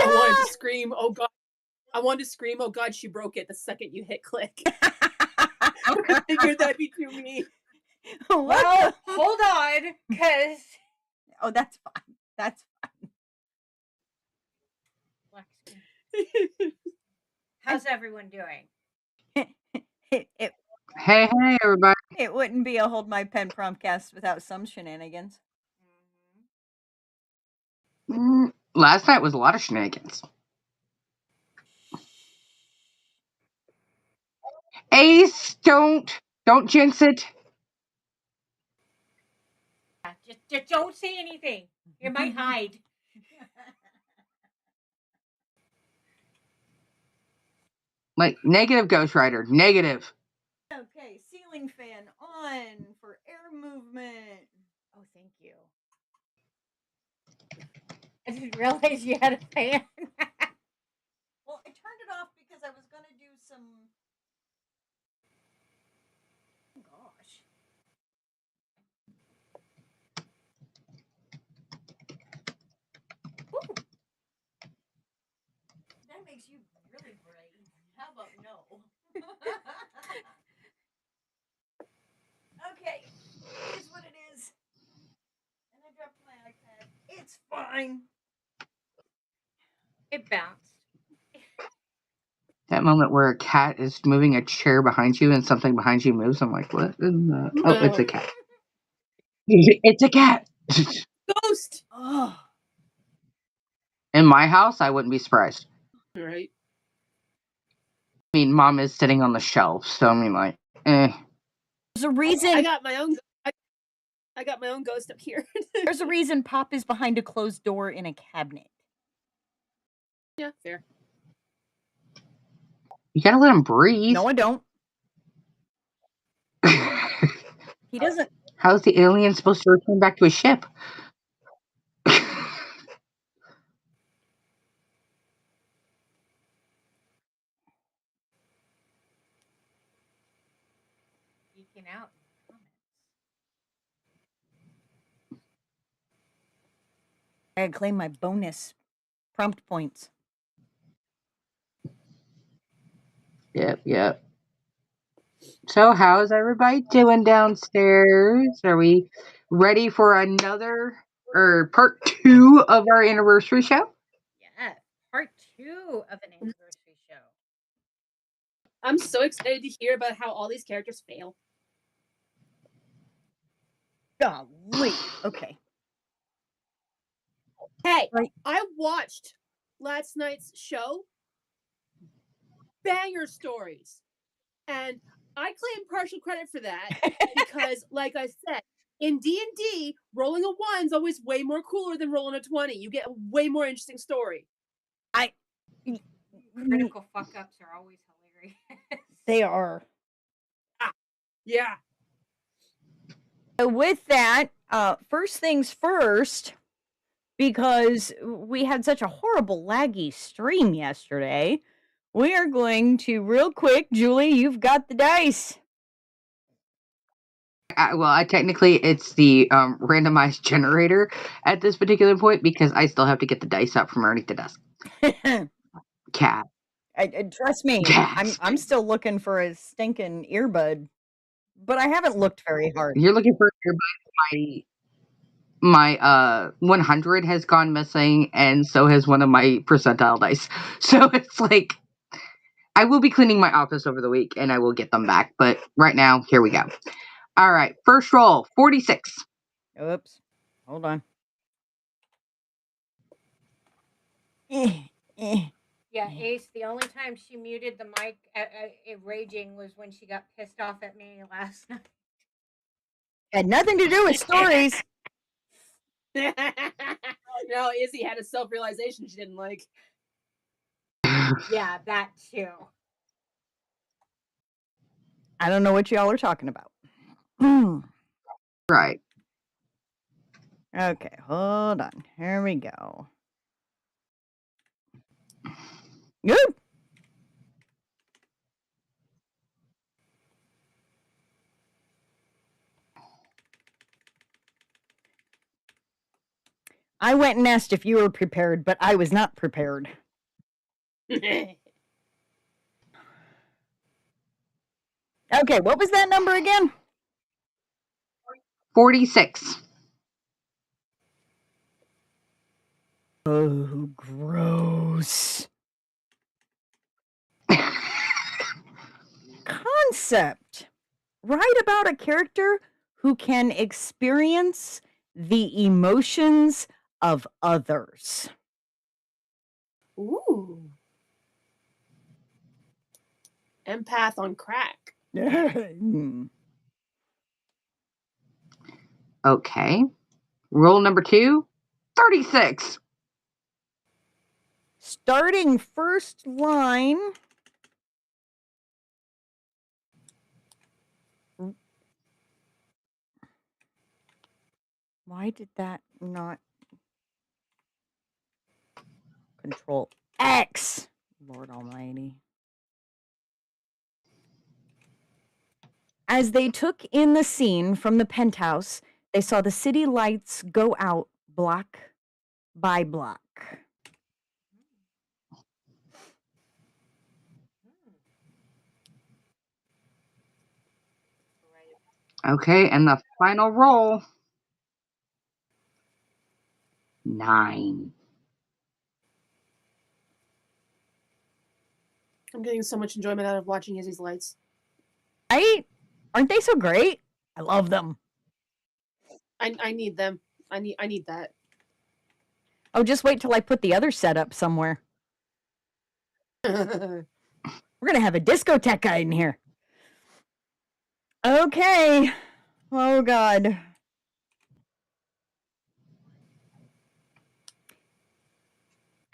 I wanted to scream, oh God. I wanted to scream, oh God, she broke it the second you hit click. I figured that'd be too me. Well, hold on, because... Oh, that's fine. That's fine. How's everyone doing? Hey, everybody. It wouldn't be a Hold My Pen Promptcast without some shenanigans. Last night was a lot of shenanigans. Ace, don't jinx it. Just don't say anything. You might hide. Like, negative, Ghost Rider. Negative. Okay, ceiling fan on for air movement. Oh, thank you. I didn't realize you had a fan. Well, I turned it off because I was going to do some... Oh, gosh. Ooh. That makes you really brave. How about no? Okay, it is what it is. And I dropped my iPad. It's fine. It bounced. That moment where a cat is moving a chair behind you and something behind you moves, I'm like, what? Oh, it's a cat. It's a cat. Ghost. Oh. In my house, I wouldn't be surprised. Right. I mean, Mom is sitting on the shelf, so I mean, like, eh. There's a reason. I got my own ghost up here. There's a reason Pop is behind a closed door in a cabinet. Yeah, fair. You gotta let him breathe. No, I don't. He doesn't. How's the alien supposed to return back to his ship? Geeking out. I gotta claim my bonus prompt points. Yep. So, how's everybody doing downstairs? Are we ready for another or part 2 of our anniversary show? Yeah, part 2 of an anniversary show. I'm so excited to hear about how all these characters fail. Golly. Okay. Hey, I watched last night's show. Banger stories. And I claim partial credit for that because, like I said, in D&D, rolling a 1 is always way more cooler than rolling a 20. You get a way more interesting story. Critical fuck-ups are always hilarious. They are. Yeah. So with that, first things first, because we had such a horrible laggy stream yesterday, we are going to real quick, Julie, you've got the dice. Well, technically it's the randomized generator at this particular point because I still have to get the dice out from underneath the desk. Cat. Trust me, I'm still looking for a stinking earbud, but I haven't looked very hard. You're looking for an earbud? My 100 has gone missing, and so has one of my percentile dice. So it's like, I will be cleaning my office over the week, and I will get them back. But right now, here we go. All right, first roll, 46. Oops. Hold on. Yeah, Ace, the only time she muted the mic raging was when she got pissed off at me last night. Had nothing to do with stories. No, Izzy had a self-realization she didn't like. Yeah, that too. I don't know what y'all are talking about. Right. Okay, hold on. Here we go. Good. I went and asked if you were prepared, but I was not prepared. Okay, what was that number again? 46. Oh, gross. Concept. Write about a character who can experience the emotions of others. Ooh. Empath on crack. Okay. Rule number 2, 36. Starting first line. Why did that not Control X? Lord Almighty. As they took in the scene from the penthouse, they saw the city lights go out block by block. Okay, and the final roll, 9. I'm getting so much enjoyment out of watching Izzy's lights. Aren't they so great? I love them. I need them. I need that. Oh, just wait till I put the other setup somewhere. We're gonna have a discotheque in here. Okay. Oh God.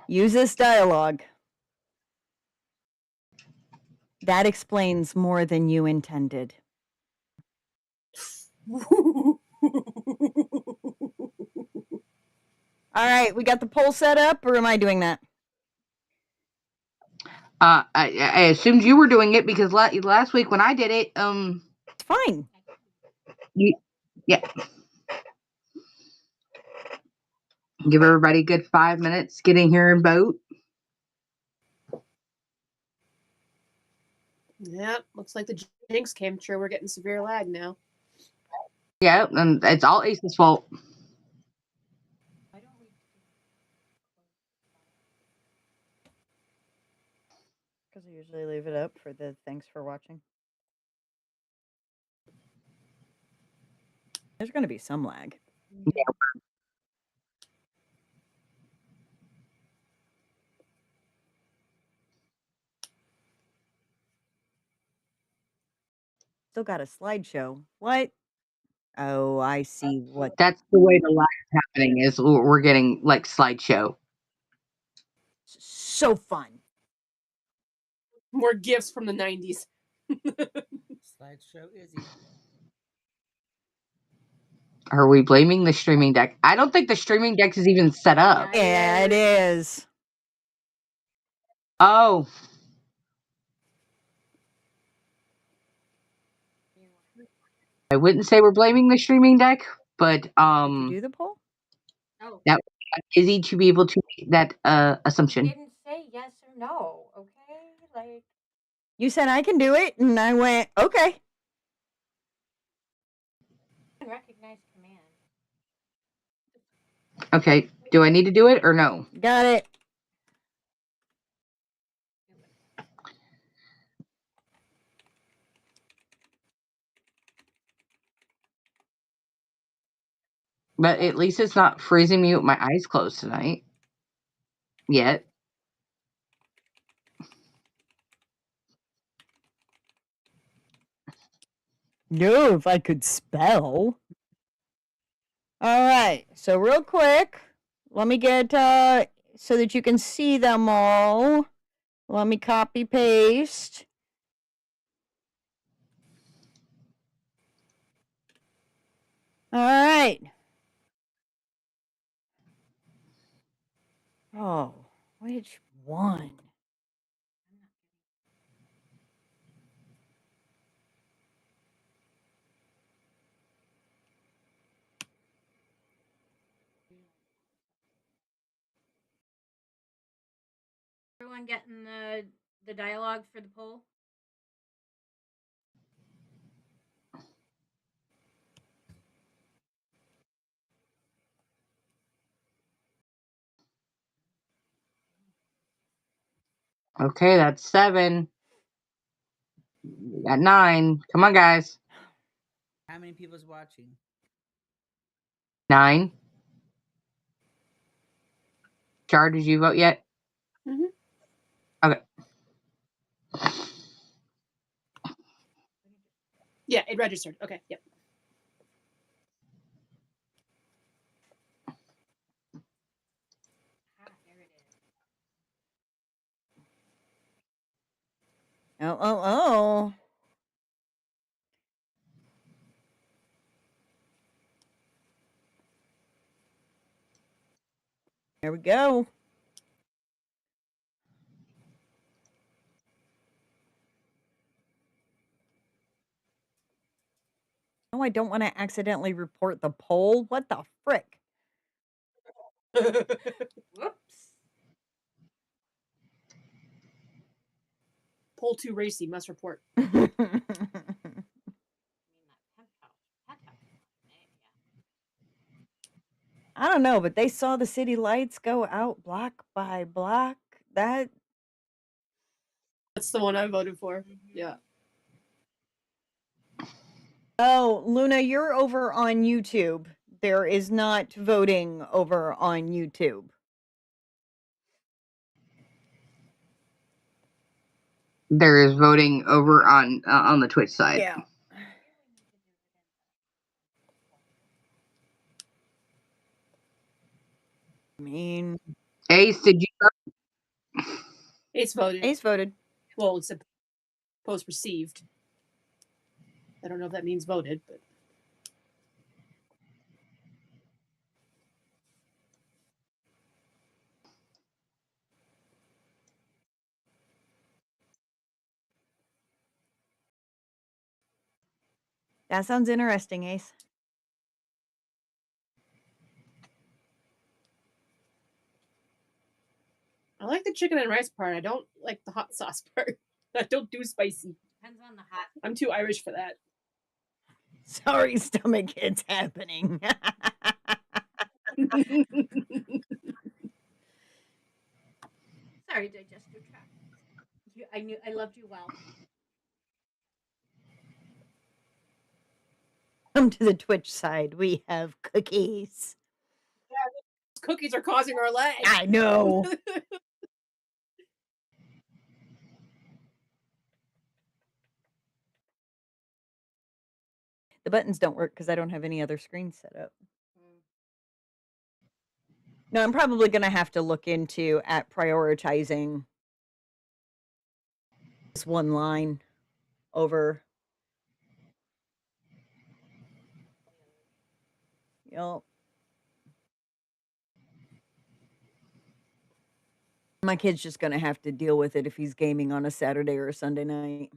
Use this dialogue. That explains more than you intended. All right, we got the poll set up, or am I doing that? I assumed you were doing it because last week when I did it, It's fine. yeah. Give everybody a good 5 minutes. Get in here and vote. Yep, looks like the jinx came true. We're getting severe lag now. Yeah, and it's all Ace's fault. Because I usually leave it up for the thanks for watching. There's going to be some lag. Yeah. Still got a slideshow. What? Oh, I see what. That's the way the live is happening. Is we're getting like slideshow. So fun. More gifts from the 90s. Slideshow Izzy. Are we blaming the streaming deck? I don't think the streaming deck is even set up. Yeah, it is. Oh, I wouldn't say we're blaming the streaming deck, but Did you do the poll? Oh, that Izzy to be able to make that you assumption. didn't say yes or no, okay? Like, You said I can do it, and I went, okay. recognize command. Okay, do I need to do it or no? Got it. But at least it's not freezing me with my eyes closed tonight. Yet. No, if I could spell. All right, so real quick, let me get, so that you can see them all. Let me copy paste. All right. Oh, which one? on getting the dialogue for the poll? Okay, that's 7. We got 9. Come on, guys. How many people's watching? 9. Char, did you vote yet? Mhm. Okay. Yeah, it registered. Okay, yep. There it is. Oh. There we go. Oh, I don't want to accidentally report the poll. What the frick? Whoops. Poll 2 racy, must report. I mean, that penthouse. I don't know, but they saw the city lights go out block by block. That's the one I voted for. Mhm. Yeah. Oh, Luna, you're over on YouTube. There is not voting over on YouTube. There is voting over on the Twitch side. Yeah. I mean, Ace, did you vote? Ace voted. Ace voted. Well, it's supposed received. I don't know if that means voted, but That sounds interesting, Ace. I like the chicken and rice part. I don't like the hot sauce part. I don't do spicy. Depends on the hot. I'm too Irish for that. Sorry, stomach, it's happening. Sorry, digestive tract. I loved you well. Come to the Twitch side. We have cookies. Cookies are causing our lag. I know. The buttons don't work because I don't have any other screens set up. No, I'm probably going to have to look into at prioritizing this one line over. Yep. My kid's just going to have to deal with it if he's gaming on a Saturday or a Sunday night.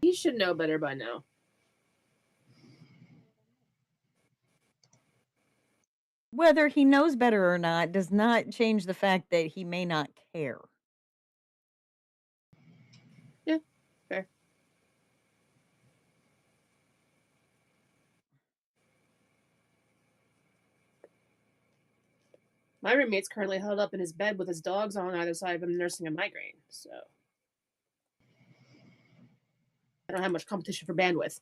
He should know better by now. Whether he knows better or not does not change the fact that he may not care. Yeah, fair. My roommate's currently held up in his bed with his dogs on either side of him nursing a migraine, so I don't have much competition for bandwidth.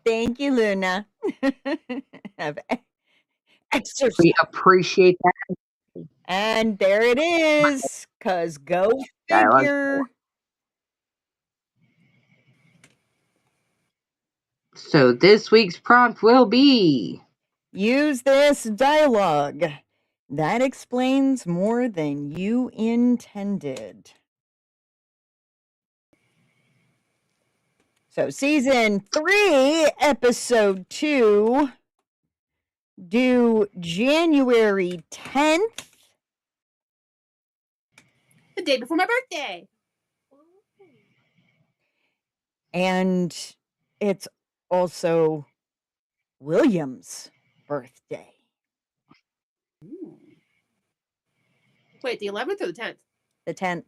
Thank you, Luna. Have extra. We appreciate that. And there it is. Cause go Dialogue. figure. So this week's prompt will be Use this dialogue. That explains more than you intended. So, season 3, episode 2, due January 10th. day before my birthday. And it's also William's birthday. Wait, the 11th or the 10th? The 10th.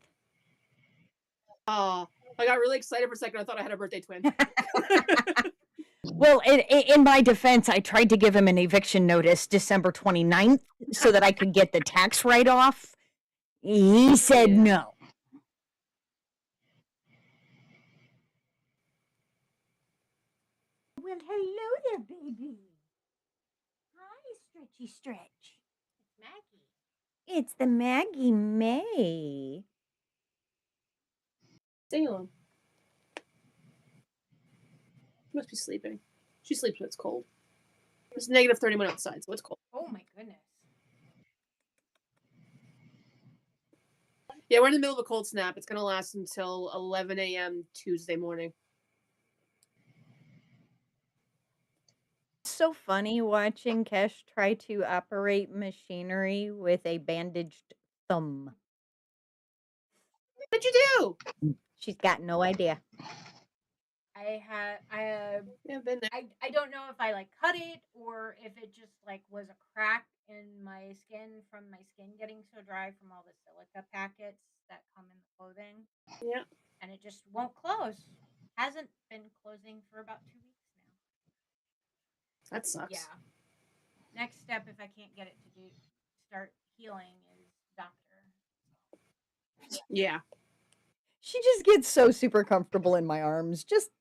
I got really excited for a second. I thought I had a birthday twin. Well, in my defense, I tried to give him an eviction notice December 29th so that I could get the tax write-off. He said Yeah. no. Well, hello there, baby. Hi, Stretchy Stretch. It's Maggie. It's the Maggie May. Stay alone. She must be sleeping. She sleeps when it's cold. It's negative 31 outside, so it's cold. Oh my goodness. Yeah, we're in the middle of a cold snap. It's going to last until 11 a.m. Tuesday morning. So funny watching Kesh try to operate machinery with a bandaged thumb. What'd you do? She's got no idea. Yeah, been there. I don't know if I like cut it or if it just like was a crack in my skin from my skin getting so dry from all the silica packets that come in the clothing. Yeah. And it just won't close. Hasn't been closing for about 2 weeks now. That sucks. Yeah. Next step, if I can't get it to start healing, is doctor. Yeah. She just gets so super comfortable in my arms. Just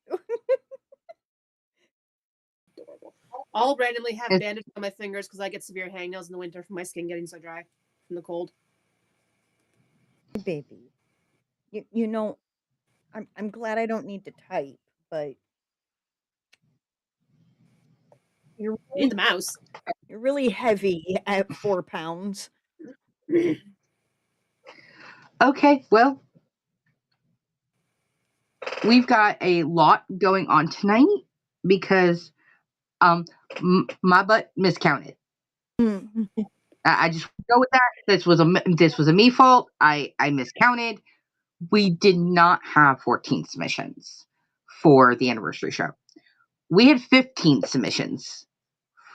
Adorable. I'll randomly have bandages on my fingers because I get severe hangnails in the winter from my skin getting so dry from the cold. baby. You know, I'm glad I don't need to type, but You need the mouse. you're really heavy at 4 pounds. Okay, well, we've got a lot going on tonight because my butt miscounted. I just go with that. This was a me fault. I miscounted. We did not have 14 submissions for the anniversary show. We had 15 submissions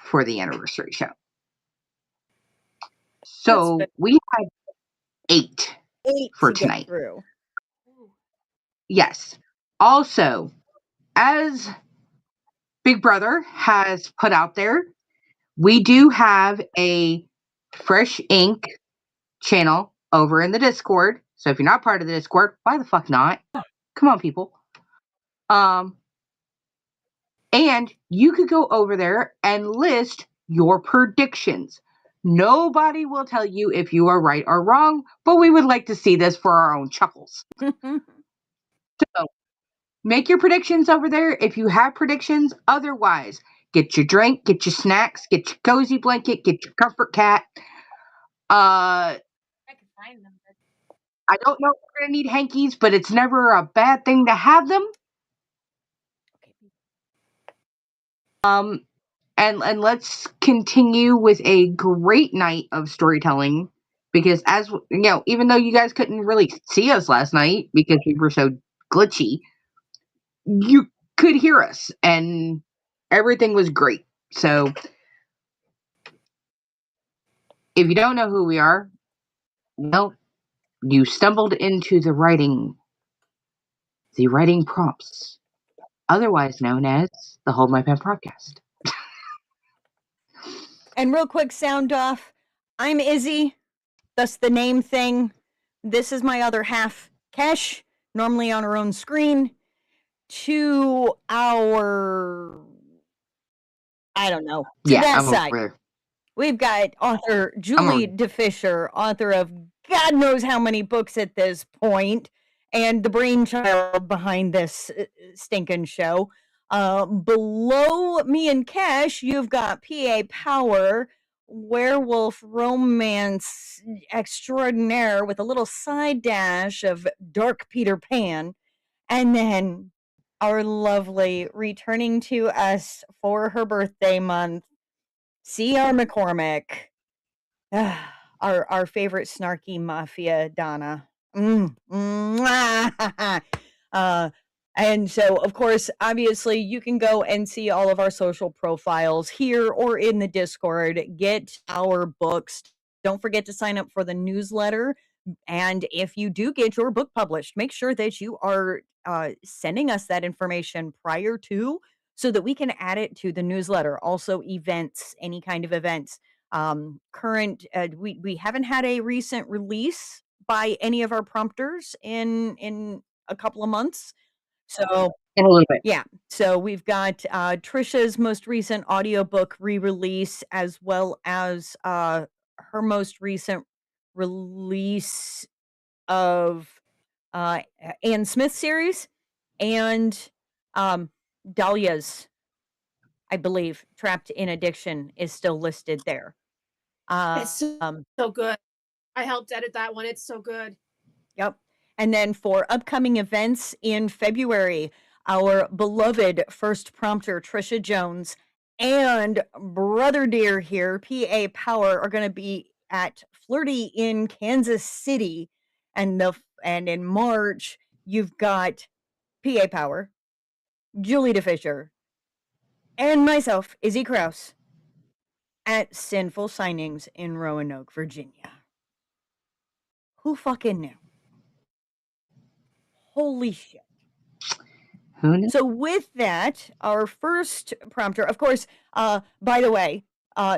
for the anniversary show. So we had 8 for to tonight. Get through. Yes. Also, as Big Brother has put out there, we do have a Fresh Ink channel over in the Discord. So if you're not part of the Discord, why the fuck not? Come on, people. And you could go over there and list your predictions. Nobody will tell you if you are right or wrong, but we would like to see this for our own chuckles. So make your predictions over there if you have predictions. Otherwise, get your drink, get your snacks, get your cozy blanket, get your comfort cat. I can find them. I don't know if we're going to need hankies, but it's never a bad thing to have them. And let's continue with a great night of storytelling, because as you know, even though you guys couldn't really see us last night because we were so glitchy, you could hear us and everything was great. So if you don't know who we are, well, you stumbled into the writing prompts, otherwise known as the Hold My Pen Promptcast. And real quick sound off. I'm Izzy. That's the name thing. This is my other half, Kesh, normally on her own screen. To our, I don't know, to that I'm side. over there. We've got author Julie DeFisher, author of God knows how many books at this point, and the brainchild behind this stinking show. Below me and Kesh, you've got PA Power, werewolf romance extraordinaire with a little side dash of dark Peter Pan. And then our lovely, returning to us for her birthday month, C.R. McCormick. Our favorite snarky mafia Donna. Mwah. uh, and so, of course, obviously, you can go and see all of our social profiles here or in the Discord. Get our books. Don't forget to sign up for the newsletter. And if you do get your book published, make sure that you are sending us that information prior to so that we can add it to the newsletter. Also, events, any kind of events. We haven't had a recent release by any of our prompters in a couple of months. So In a little bit. yeah, so we've got Trisha's most recent audiobook re-release as well as her most recent release of Anne Smith series and um Dahlia's, I believe, Trapped in Addiction is still listed there. It's so, Um so good. I helped edit that one. It's so good. Yep. And then for upcoming events in February, our beloved first prompter, Trisha Jones, and brother dear here, PA Power, are going to be at Flirty in Kansas City. And in March, you've got PA Power, Julie DeFisher, and myself, Izzy Krause, at Sinful Signings in Roanoke, Virginia. Who fucking knew? Holy shit. Who knew? So with that, our first prompter, of course, by the way,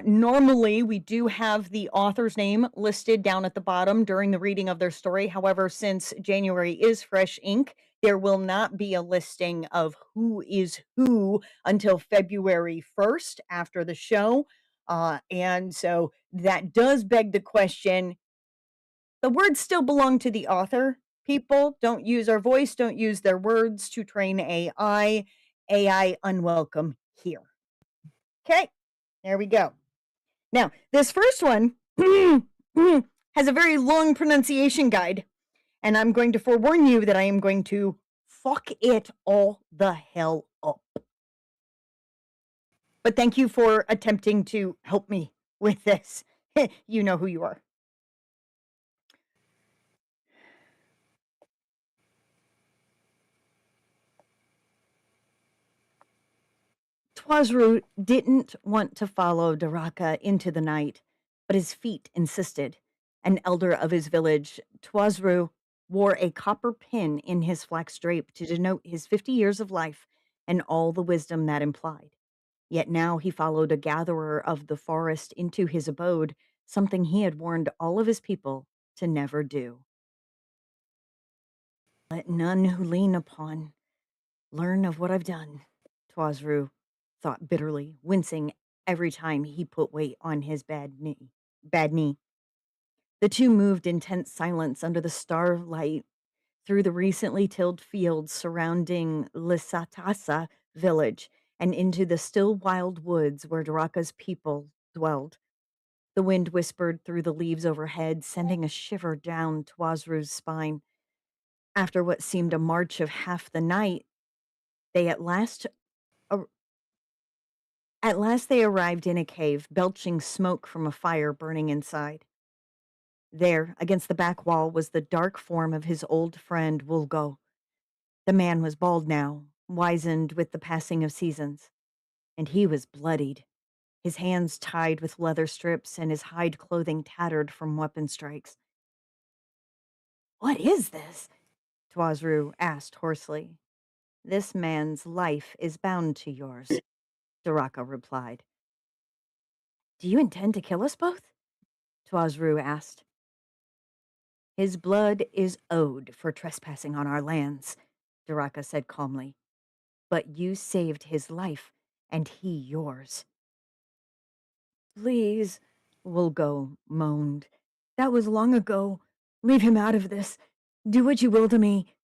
normally we do have the author's name listed down at the bottom during the reading of their story. However, since January is fresh ink, there will not be a listing of who is who until February 1st after the show. And so that does beg the question, the words still belong to the author. People, don't use our voice, don't use their words to train AI. AI unwelcome here. Okay, there we go. Now, this first one has a very long pronunciation guide, and I'm going to forewarn you that I am going to fuck it all the hell up. But thank you for attempting to help me with this. You know who you are. Twazru didn't want to follow Daraka into the night, but his feet insisted. An elder of his village, Twazru, wore a copper pin in his flax drape to denote his 50 years of life and all the wisdom that implied. Yet now he followed a gatherer of the forest into his abode, something he had warned all of his people to never do. Let none who lean upon learn of what I've done, Twazru thought bitterly, wincing every time he put weight on his bad knee. Bad knee. The two moved in tense silence under the starlight through the recently tilled fields surrounding Lisatasa village and into the still wild woods where Daraka's people dwelled. The wind whispered through the leaves overhead, sending a shiver down Twazru's spine. After what seemed a march of half the night, they at last they arrived in a cave, belching smoke from a fire burning inside. There, against the back wall, was the dark form of his old friend, Wulgo. The man was bald now, wizened with the passing of seasons, and he was bloodied, his hands tied with leather strips and his hide clothing tattered from weapon strikes. "What is this?" Twazru asked hoarsely. "This man's life is bound to yours," Daraka replied. "Do you intend to kill us both?" Twazru asked. "His blood is owed for trespassing on our lands," Daraka said calmly. "But you saved his life, and he yours." "Please," Wulgo moaned. "That was long ago. Leave him out of this. Do what you will to me."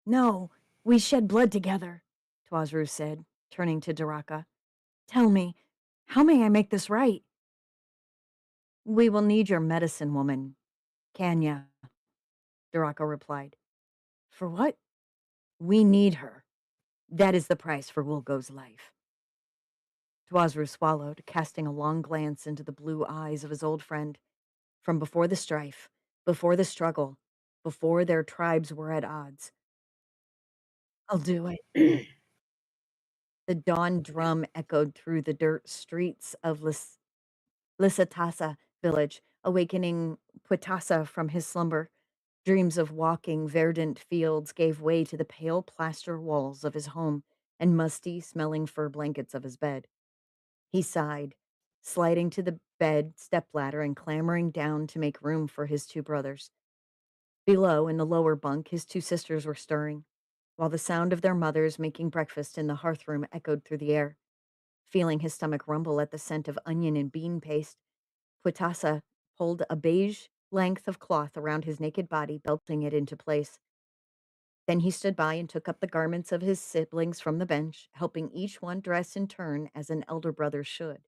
"No, we shed blood together," Twazru said, turning to Daraka. "Tell me, how may I make this right?" "We will need your medicine woman, Kanya," Daraka replied. "For what?" "We need her. That is the price for Wulgo's life." Twazru swallowed, casting a long glance into the blue eyes of his old friend. From before the strife, before the struggle, before their tribes were at odds. I'll do it. The dawn drum echoed through the dirt streets of Lisatasa village, awakening Putasa from his slumber. Dreams of walking verdant fields gave way to the pale plaster walls of his home and musty smelling fur blankets of his bed. He sighed, sliding to the bed stepladder and clambering down to make room for his two brothers. Below, in the lower bunk, his two sisters were stirring, while the sound of their mothers making breakfast in the hearth room echoed through the air. Feeling his stomach rumble at the scent of onion and bean paste, Putasa pulled a beige length of cloth around his naked body, belting it into place. Then he stood by and took up the garments of his siblings from the bench, helping each one dress in turn as an elder brother should.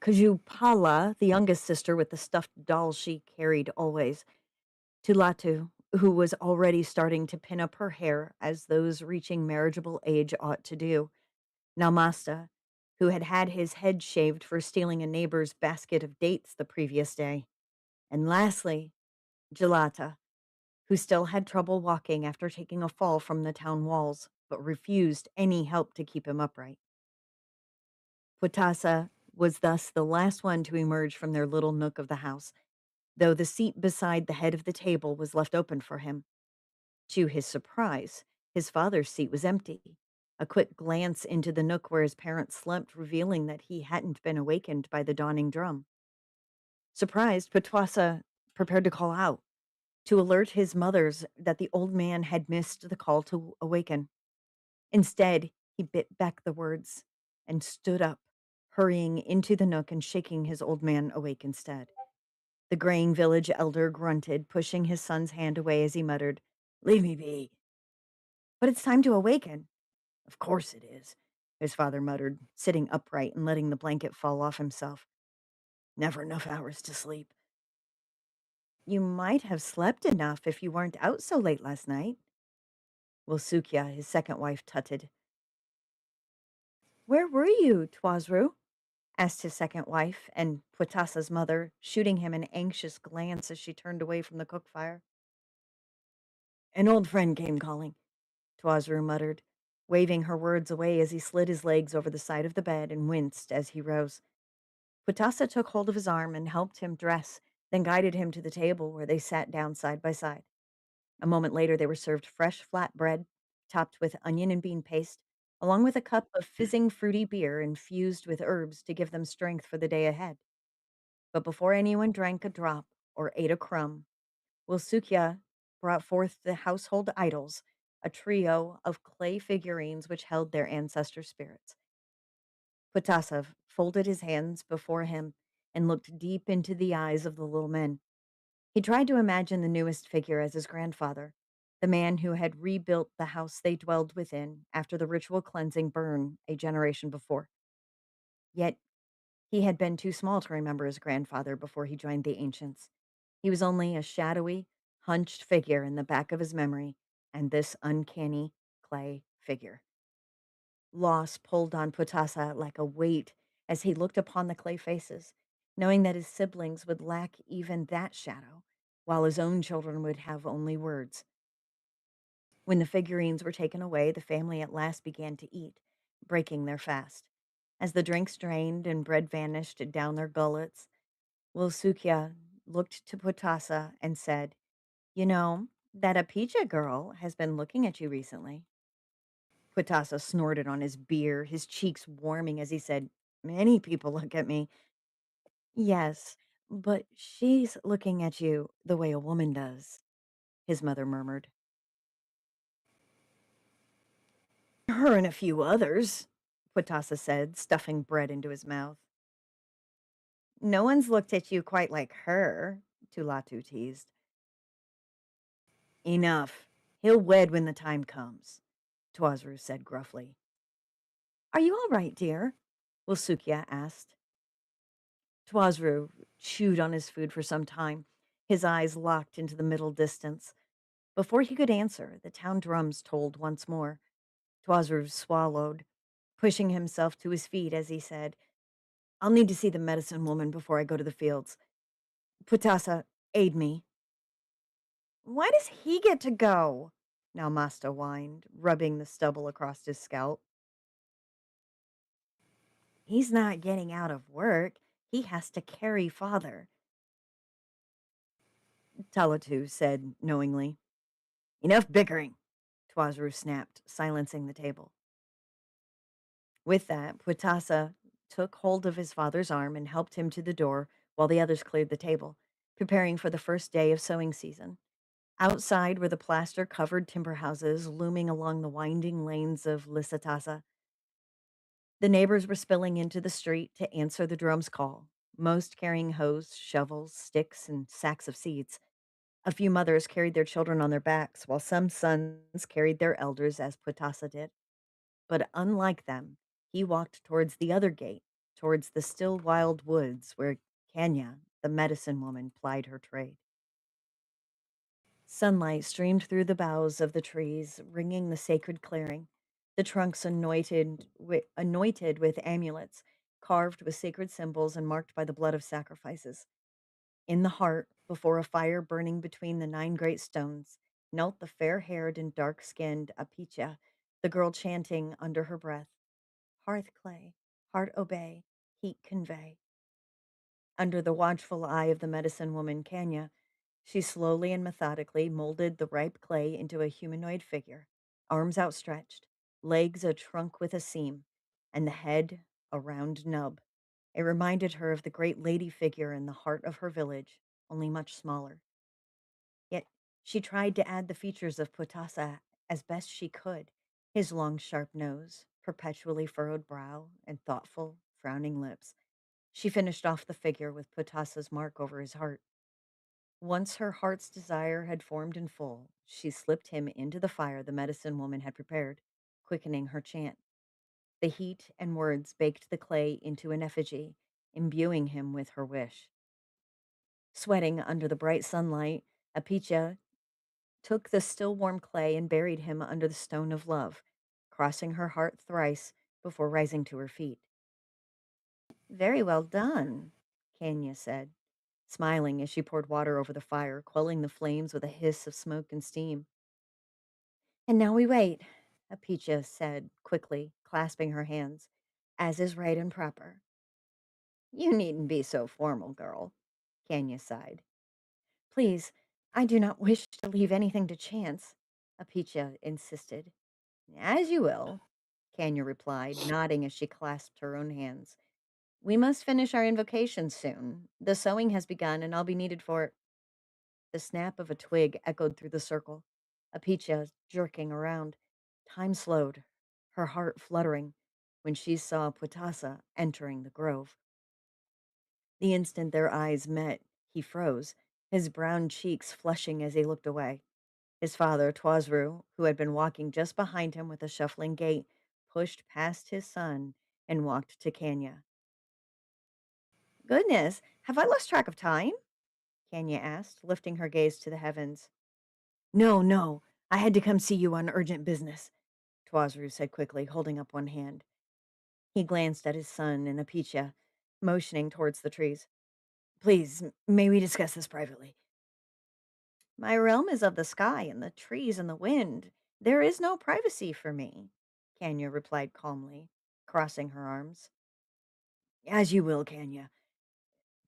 Kajupala, the youngest sister with the stuffed doll she carried always, Tulatu, who was already starting to pin up her hair as those reaching marriageable age ought to do, Nalmasta, who had had his head shaved for stealing a neighbor's basket of dates the previous day, and lastly, Gelata, who still had trouble walking after taking a fall from the town walls, but refused any help to keep him upright. Putasa was thus the last one to emerge from their little nook of the house, though the seat beside the head of the table was left open for him. To his surprise, his father's seat was empty. A quick glance into the nook where his parents slept, revealing that he hadn't been awakened by the dawning drum. Surprised, Putwasa prepared to call out, to alert his mothers that the old man had missed the call to awaken. Instead, he bit back the words and stood up, hurrying into the nook and shaking his old man awake instead. The graying village elder grunted, pushing his son's hand away as he muttered, "Leave me be." "But it's time to awaken." "Of course it is," his father muttered, sitting upright and letting the blanket fall off himself. "Never enough hours to sleep." "You might have slept enough if you weren't out so late last night." Well, Sukya, his second wife, tutted. "Where were you, Twazru?" asked his second wife, and Putasa's mother, shooting him an anxious glance as she turned away from the cook fire. "An old friend came calling," Twazru muttered, waving her words away as he slid his legs over the side of the bed and winced as he rose. Putasa took hold of his arm and helped him dress, then guided him to the table where they sat down side by side. A moment later, they were served fresh flat bread, topped with onion and bean paste, along with a cup of fizzing fruity beer infused with herbs to give them strength for the day ahead. But before anyone drank a drop or ate a crumb, Wilsukya brought forth the household idols, a trio of clay figurines which held their ancestor spirits. Potasov folded his hands before him and looked deep into the eyes of the little men. He tried to imagine the newest figure as his grandfather, the man who had rebuilt the house they dwelled within after the ritual cleansing burn a generation before. Yet he had been too small to remember his grandfather before he joined the ancients. He was only a shadowy, hunched figure in the back of his memory, and this uncanny clay figure. Loss pulled on Putasa like a weight as he looked upon the clay faces, knowing that his siblings would lack even that shadow, while his own children would have only words. When the figurines were taken away, the family at last began to eat, breaking their fast. As the drinks drained and bread vanished down their gullets, Wilsukya looked to Putasa and said, "You know, that Apicha girl has been looking at you recently." Putasa snorted on his beer, his cheeks warming as he said, "Many people look at me." "Yes, but she's looking at you the way a woman does," his mother murmured. "Her and a few others," Putasa said, stuffing bread into his mouth. "No one's looked at you quite like her," Tulatu teased. "Enough. He'll wed when the time comes," Twazru said gruffly. "Are you all right, dear?" Wilsukya asked. Twazru chewed on his food for some time, his eyes locked into the middle distance. Before he could answer, the town drums tolled once more. Twazru swallowed, pushing himself to his feet as he said, I'll need to see the medicine woman before I go to the fields. Putasa, aid me. Why does he get to go? Nalmasta whined, rubbing the stubble across his scalp. He's not getting out of work. He has to carry father, Talatu said knowingly. Enough bickering, Twazru snapped, silencing the table. With that, Putasa took hold of his father's arm and helped him to the door while the others cleared the table, preparing for the first day of sowing season. Outside were the plaster covered timber houses looming along the winding lanes of Lisatasa. The neighbors were spilling into the street to answer the drum's call, most carrying hoes, shovels, sticks, and sacks of seeds. A few mothers carried their children on their backs, while some sons carried their elders as Putasa did. But unlike them, he walked towards the other gate, towards the still wild woods where Kanya, the medicine woman, plied her trade. Sunlight streamed through the boughs of the trees, ringing the sacred clearing, the trunks anointed with amulets, carved with sacred symbols and marked by the blood of sacrifices. In the heart, before a fire burning between the 9 great stones, knelt the fair haired and dark skinned Apicha, the girl chanting under her breath, Hearth clay, heart obey, heat convey. Under the watchful eye of the medicine woman Kanya, she slowly and methodically molded the ripe clay into a humanoid figure, arms outstretched, legs a trunk with a seam, and the head a round nub. It reminded her of the great lady figure in the heart of her village, only much smaller. Yet she tried to add the features of Putasa as best she could, his long, sharp nose, perpetually furrowed brow, and thoughtful, frowning lips. She finished off the figure with Putasa's mark over his heart. Once her heart's desire had formed in full, she slipped him into the fire the medicine woman had prepared, quickening her chant. The heat and words baked the clay into an effigy, imbuing him with her wish. Sweating under the bright sunlight, Apicha took the still warm clay and buried him under the stone of love, crossing her heart thrice before rising to her feet. Very well done, Kenya said, smiling as she poured water over the fire, quelling the flames with a hiss of smoke and steam. And now we wait, Apicha said quickly, clasping her hands, as is right and proper. You needn't be so formal, girl, Kenya sighed. Please, I do not wish to leave anything to chance, Apicha insisted. As you will, Kenya replied, nodding as she clasped her own hands. We must finish our invocation soon. The sewing has begun, and I'll be needed for. The snap of a twig echoed through the circle, Apicha jerking around. Time slowed, her heart fluttering, when she saw Putasa entering the grove. The instant their eyes met, he froze, his brown cheeks flushing as he looked away. His father, Twazru, who had been walking just behind him with a shuffling gait, pushed past his son and walked to Kenya. Goodness, have I lost track of time? Kenya asked, lifting her gaze to the heavens. No, no, I had to come see you on urgent business, Twazru said quickly, holding up one hand. He glanced at his son and Apicha, motioning towards the trees. Please, may we discuss this privately? My realm is of the sky and the trees and the wind. There is no privacy for me, Kenya replied calmly, crossing her arms. As you will, Kenya,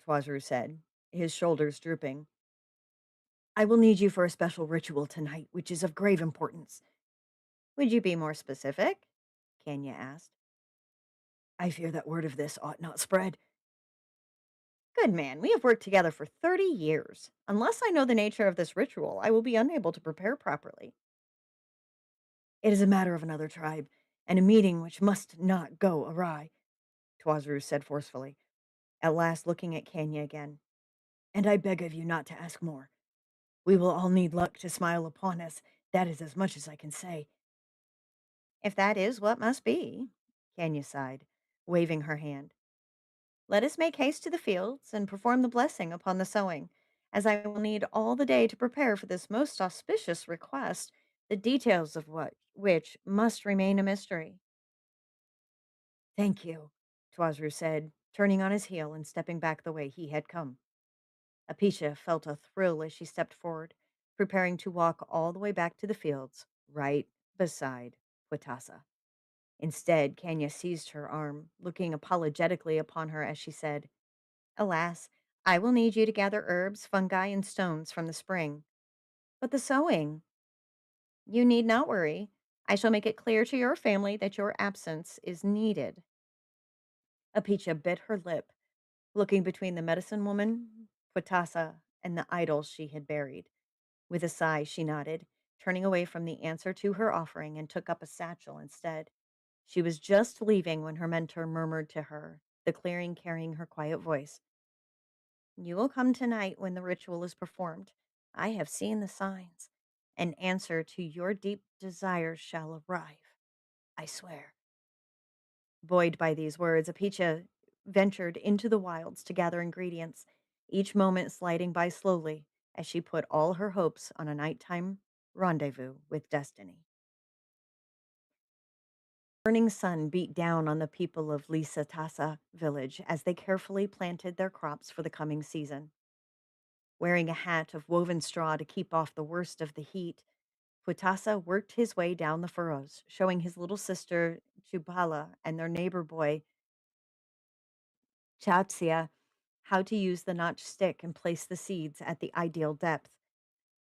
Twazru said, his shoulders drooping. I will need you for a special ritual tonight, which is of grave importance. Would you be more specific? Kenya asked. I fear that word of this ought not spread. Good man, we have worked together for 30 years. Unless I know the nature of this ritual, I will be unable to prepare properly. It is a matter of another tribe, and a meeting which must not go awry, Twazru said forcefully, at last looking at Kenya again. And I beg of you not to ask more. We will all need luck to smile upon us. That is as much as I can say. If that is what must be, Kenya sighed, waving her hand. Let us make haste to the fields and perform the blessing upon the sowing, as I will need all the day to prepare for this most auspicious request, the details of which must remain a mystery. Thank you, Twazru said, turning on his heel and stepping back the way he had come. Apisha felt a thrill as she stepped forward, preparing to walk all the way back to the fields, right beside Watasa. Instead, Kenya seized her arm, looking apologetically upon her as she said, Alas, I will need you to gather herbs, fungi, and stones from the spring. But the sowing, you need not worry. I shall make it clear to your family that your absence is needed. Apicha bit her lip, looking between the medicine woman, Watasa, and the idol she had buried. With a sigh, she nodded, turning away from the answer to her offering and took up a satchel instead. She was just leaving when her mentor murmured to her, the clearing carrying her quiet voice. You will come tonight when the ritual is performed. I have seen the signs. An answer to your deep desires shall arrive. I swear. Buoyed by these words, Apicha ventured into the wilds to gather ingredients, each moment sliding by slowly as she put all her hopes on a nighttime rendezvous with destiny. Burning sun beat down on the people of Lisa Tasa village as they carefully planted their crops for the coming season. Wearing a hat of woven straw to keep off the worst of the heat, Putasa worked his way down the furrows, showing his little sister Jubala and their neighbor boy Chatsia how to use the notched stick and place the seeds at the ideal depth.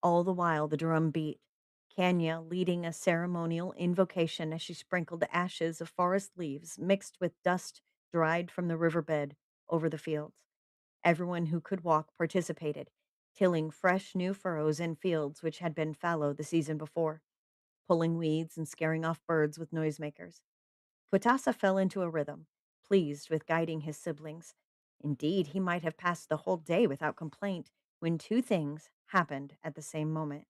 All the while the drum beat, Kanya leading a ceremonial invocation as she sprinkled ashes of forest leaves mixed with dust dried from the riverbed over the fields. Everyone who could walk participated, tilling fresh new furrows in fields which had been fallow the season before, pulling weeds and scaring off birds with noisemakers. Putasa fell into a rhythm, pleased with guiding his siblings. Indeed, he might have passed the whole day without complaint when two things happened at the same moment.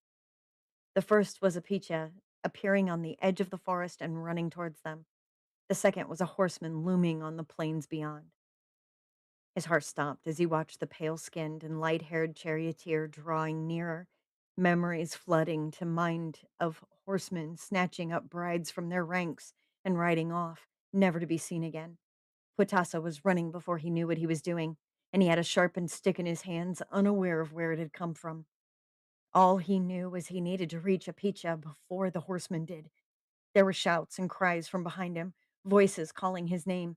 The first was Apicha appearing on the edge of the forest and running towards them. The second was a horseman looming on the plains beyond. His heart stopped as he watched the pale skinned and light haired charioteer drawing nearer, memories flooding to mind of horsemen snatching up brides from their ranks and riding off, never to be seen again. Putasa was running before he knew what he was doing, and he had a sharpened stick in his hands, unaware of where it had come from. All he knew was he needed to reach Apicha before the horseman did. There were shouts and cries from behind him, voices calling his name.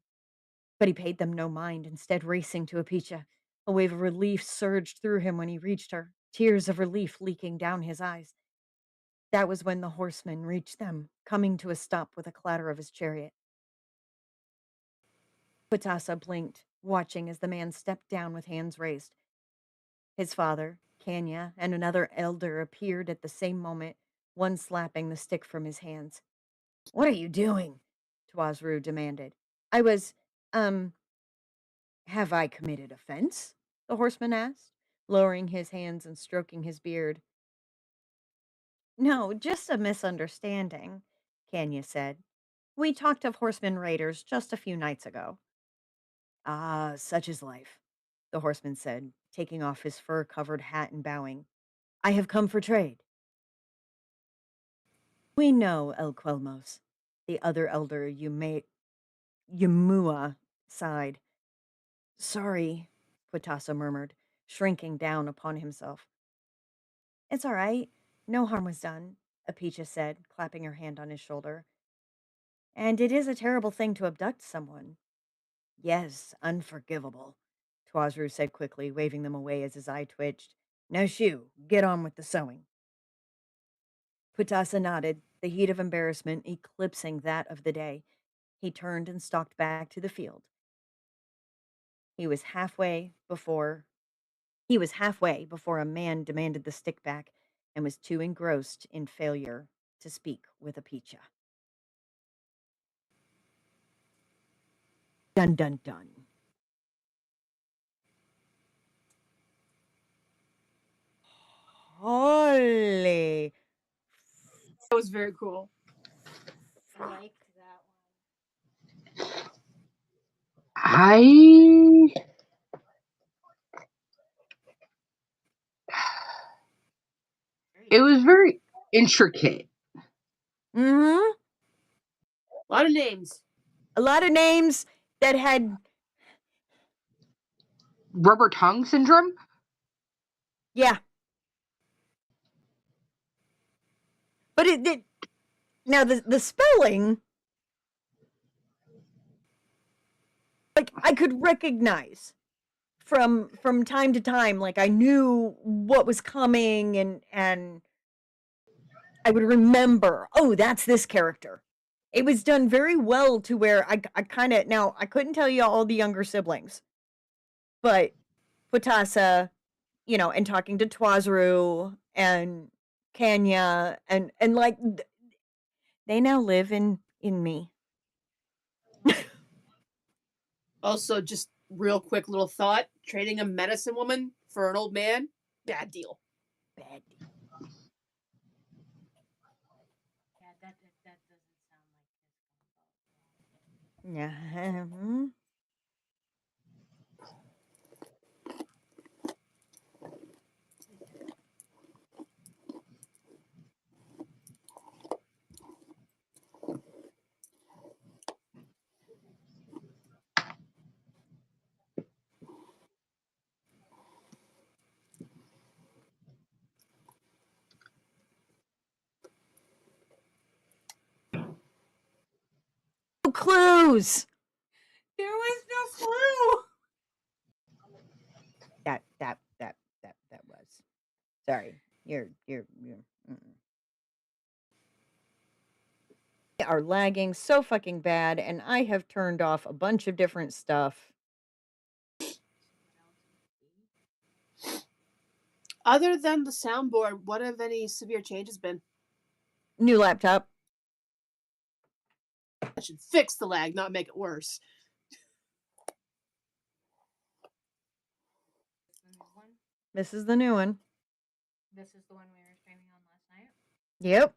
But he paid them no mind, instead racing to Apicha. A wave of relief surged through him when he reached her, tears of relief leaking down his eyes. That was when the horseman reached them, coming to a stop with a clatter of his chariot. Putasa blinked, watching as the man stepped down with hands raised. His father, Kanya, and another elder appeared at the same moment, one slapping the stick from his hands. What are you doing? Twazru demanded. I was, um, Have I committed offense? The horseman asked, lowering his hands and stroking his beard. No, just a misunderstanding, Kanya said. We talked of horseman raiders just a few nights ago. Ah, such is life, the horseman said, taking off his fur covered hat and bowing. I have come for trade. We know, El Quelmos. The other elder, Yumua, sighed. Sorry, Putasa murmured, shrinking down upon himself. It's all right. No harm was done, Apicha said, clapping her hand on his shoulder. And it is a terrible thing to abduct someone. Yes, unforgivable, Twazru said quickly, waving them away as his eye twitched. Now, Shu, get on with the sewing. Putasa nodded, the heat of embarrassment eclipsing that of the day. He turned and stalked back to the field. He was halfway before a man demanded the stick back and was too engrossed in failure to speak with Apicha. Dun dun dun. Holy. That was very cool. Like that I one. it was very intricate. Mm-hmm. A lot of names. A lot of names that had Rubber tongue syndrome? yeah. But it now the spelling, like I could recognize from time to time, like I knew what was coming and I would remember, oh, that's this character. It was done very well to where I kind of now I couldn't tell you all the younger siblings, but Potasa, and talking to Twazru and Kanya and like they now live in me. Also, just real quick little thought: trading a medicine woman for an old man, bad deal. Bad. Yeah, that doesn't sound like his combo. Yeah. No clues. There was no clue. That was. Sorry. You're mm-mm. They are lagging so fucking bad, and I have turned off a bunch of different stuff. Other than the soundboard, what have any severe changes been? New laptop. That should fix the lag, not make it worse. The new one. This is the new one. This is the one we were streaming on last night. Yep.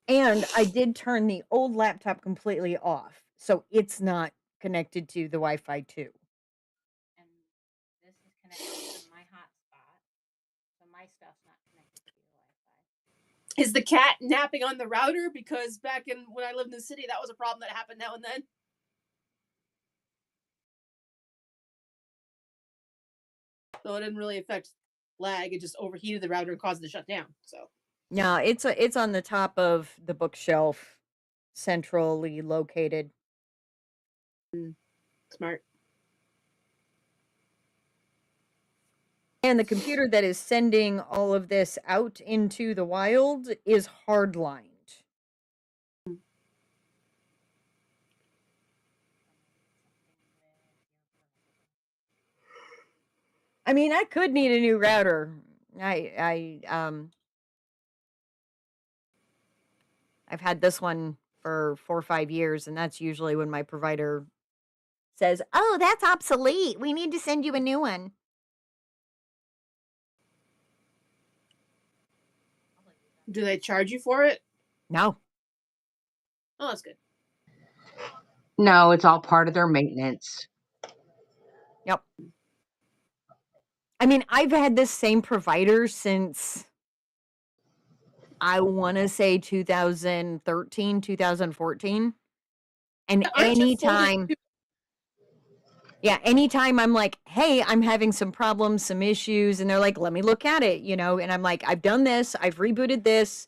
And I did turn the old laptop completely off, so it's not connected to the Wi-Fi too. And this is connected to my hotspot, so my stuff's not connected to your Wi-Fi. Is the cat napping on the router? Because back when I lived in the city, that was a problem that happened now and then. So it didn't really affect lag. It just overheated the router and caused it to shut down. So No, it's on the top of the bookshelf, centrally located. smart. And the computer that is sending all of this out into the wild is hardlined. I mean, I could need a new router. I've had this one for 4 or 5 years, and that's usually when my provider says, "Oh, that's obsolete. We need to send you a new one." Do they charge you for it? No. Oh, that's good. No, it's all part of their maintenance. Yep. I mean, I've had this same provider since I want to say 2013, 2014. And Aren't you folded anytime, anytime I'm like, hey, I'm having some problems, some issues, and they're like, let me look at it, and I'm like, I've done this, I've rebooted this,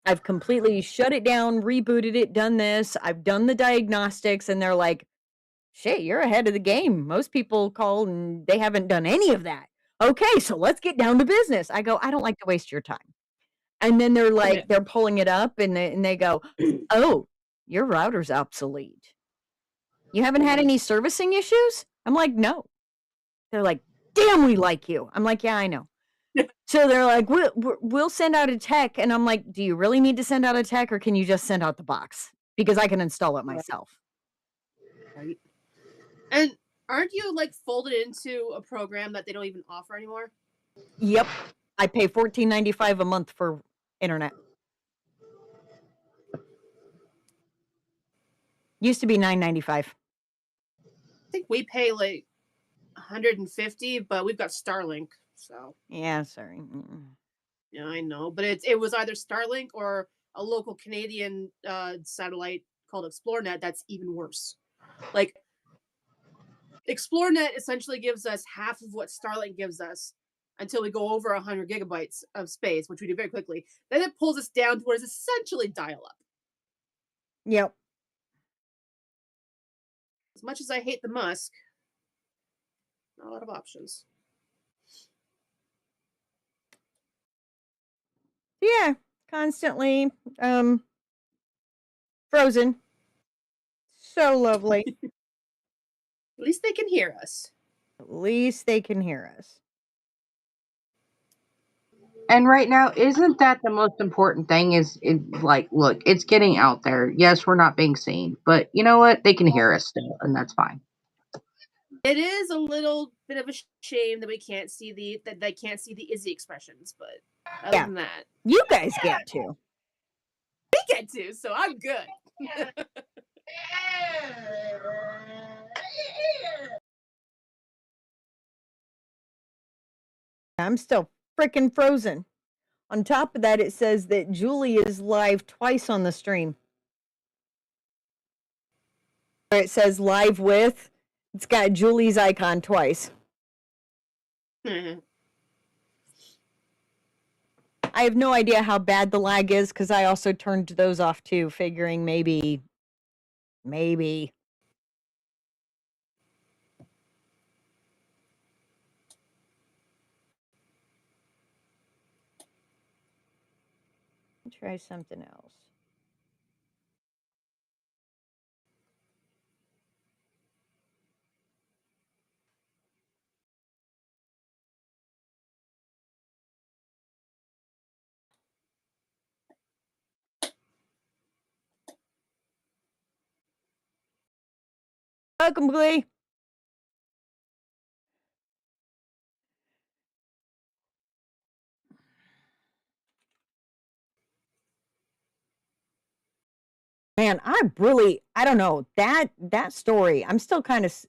I've completely shut it down, rebooted it, done this, I've done the diagnostics, and they're like, shit, you're ahead of the game. Most people call and they haven't done any of that. Okay, so let's get down to business. I go, I don't like to waste your time. And then they're like, Okay. they're pulling it up and they go, oh, your router's obsolete. You haven't had any servicing issues? I'm like, no. They're like, damn, we like you. I'm like, yeah, I know. So they're like, we'll send out a tech. And I'm like, do you really need to send out a tech or can you just send out the box? Because I can install it myself. Right. And aren't you like folded into a program that they don't even offer anymore? Yep. I pay $14.95 a month for internet. Used to be $9.95. I think we pay like 150, but we've got Starlink. So Yeah, sorry. yeah, I know, but it was either Starlink or a local Canadian satellite called ExploreNet that's even worse. Like ExploreNet essentially gives us half of what Starlink gives us until we go over 100 gigabytes of space, which we do very quickly. Then it pulls us down to what is essentially dial up. Yep. As much as I hate the Musk, not a lot of options. Yeah, constantly frozen. So lovely. At least they can hear us. At least they can hear us. And right now, isn't that the most important thing? Like, look, it's getting out there. Yes, we're not being seen, but you know what? They can hear us still, and that's fine. It is a little bit of a shame that we can't see that they can't see the Izzy expressions, but other Yeah. than that, You guys get to. we get to, so I'm good. I'm still freaking frozen. On top of that, it says that Julie is live twice on the stream. It says live with. It's got Julie's icon twice. I have no idea how bad the lag is because I also turned those off too, figuring maybe. Try something else. Welcome, Glee. Man, I don't know that story. I'm still kind of,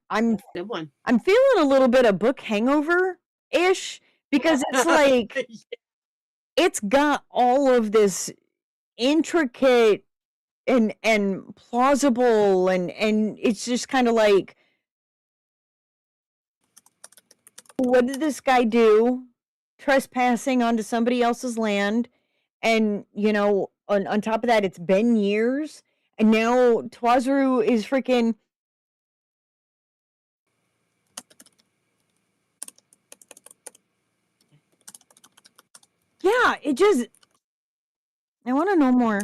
I'm Good one. I'm feeling a little bit of book hangover ish because it's like it's got all of this intricate and plausible and it's just kind of like, what did this guy do? Trespassing onto somebody else's land, and on top of that, it's been years, and now Twazaru is freaking. Yeah, it just. I want to know more.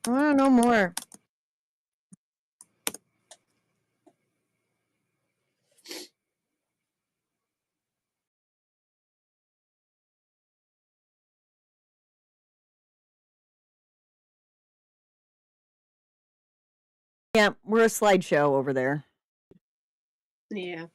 I want to know more. Yeah, we're a slideshow over there. Yeah.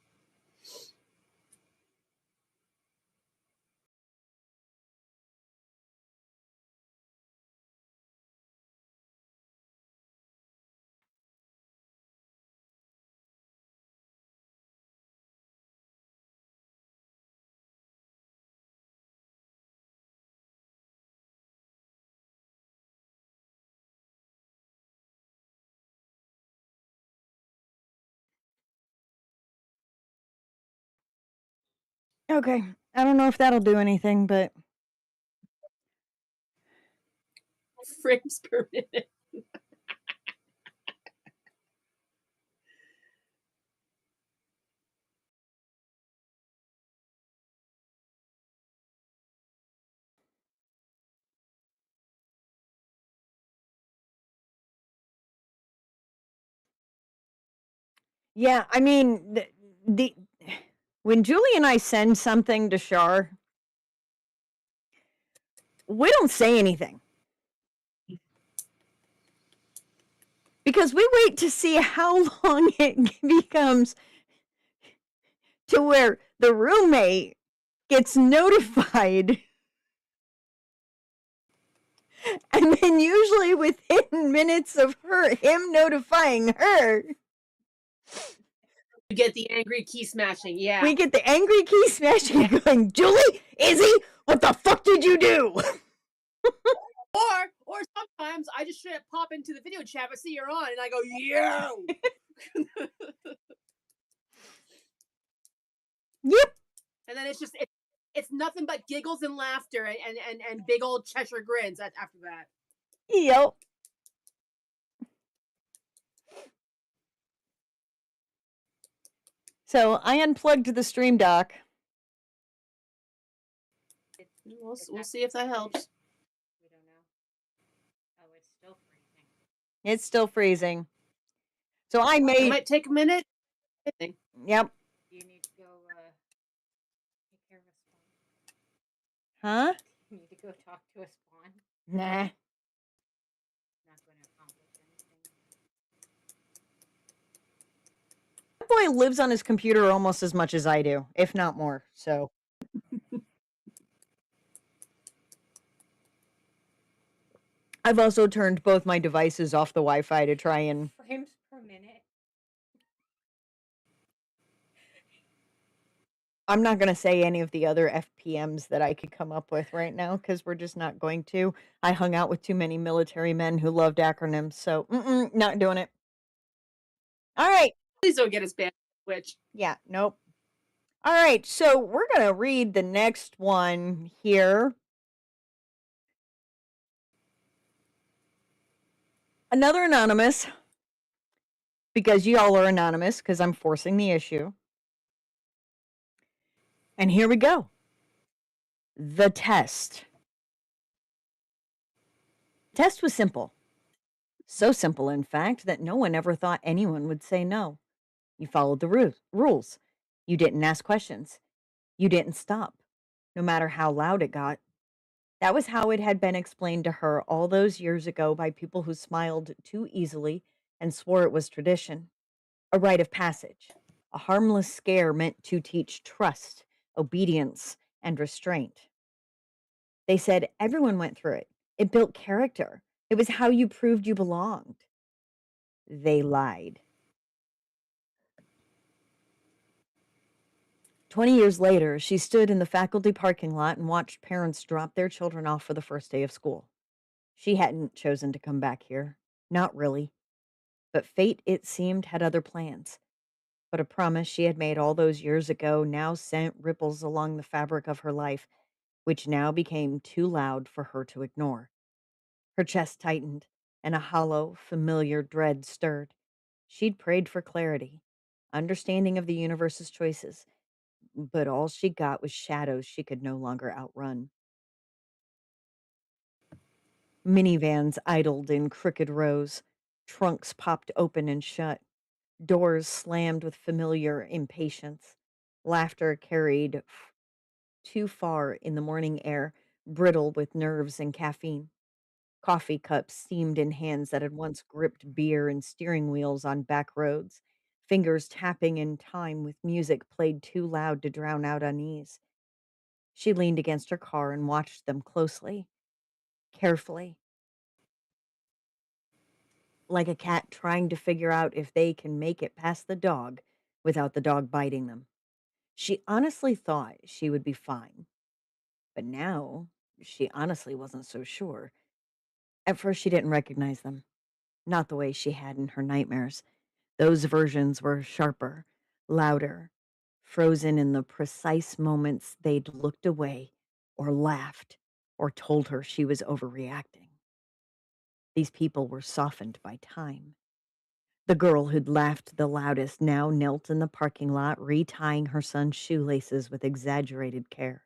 Okay, I don't know if that'll do anything, but Frames per minute. yeah, I mean the when Julie and I send something to Shar, we don't say anything. Because we wait to see how long it becomes to where the roommate gets notified. And then usually within minutes of him notifying her. You get the angry key smashing, yeah. We get the angry key smashing going, Julie, Izzy, what the fuck did you do? Or sometimes I just straight up pop into the video chat, I see you're on, and I go, yo! Yep. And then it's nothing but giggles and laughter and big old Cheshire grins after that. Yep. So I unplugged the stream dock. We'll see if that helps. We don't know. Oh, it's still freezing. It's still freezing. So I It made. might take a minute. Yep. You need to go take care of a spawn. Huh? You need to go talk to a spawn. Nah. Not going to accomplish anything. That boy lives on his computer almost as much as I do, if not more. So. I've also turned both my devices off the Wi-Fi to try and. Frames per minute. I'm not going to say any of the other FPMs that I could come up with right now because we're just not going to. I hung out with too many military men who loved acronyms, so not doing it. All right. Please don't get us banned on Twitch. Yeah, nope. All right, so we're going to read the next one here. Another anonymous, because y'all are anonymous, because I'm forcing the issue. And here we go. The test. The test was simple. So simple, in fact, that no one ever thought anyone would say no. You followed the rules. You didn't ask questions. You didn't stop, no matter how loud it got. That was how it had been explained to her all those years ago by people who smiled too easily and swore it was tradition, a rite of passage, a harmless scare meant to teach trust, obedience, and restraint. They said everyone went through it. It built character. It was how you proved you belonged. They lied. 20 years later, she stood in the faculty parking lot and watched parents drop their children off for the first day of school. She hadn't chosen to come back here. Not really. But fate, it seemed, had other plans. But a promise she had made all those years ago now sent ripples along the fabric of her life, which now became too loud for her to ignore. Her chest tightened, and a hollow, familiar dread stirred. She'd prayed for clarity, understanding of the universe's choices, but all she got was shadows she could no longer outrun. Minivans idled in crooked rows, trunks popped open and shut, doors slammed with familiar impatience, laughter carried too far in the morning air, brittle with nerves and caffeine. Coffee cups steamed in hands that had once gripped beer and steering wheels on back roads, fingers tapping in time with music played too loud to drown out unease. She leaned against her car and watched them closely, carefully, like a cat trying to figure out if they can make it past the dog without the dog biting them. She honestly thought she would be fine, but now she honestly wasn't so sure. At first, she didn't recognize them, not the way she had in her nightmares. Those versions were sharper, louder, frozen in the precise moments they'd looked away or laughed or told her she was overreacting. These people were softened by time. The girl who'd laughed the loudest now knelt in the parking lot, retying her son's shoelaces with exaggerated care.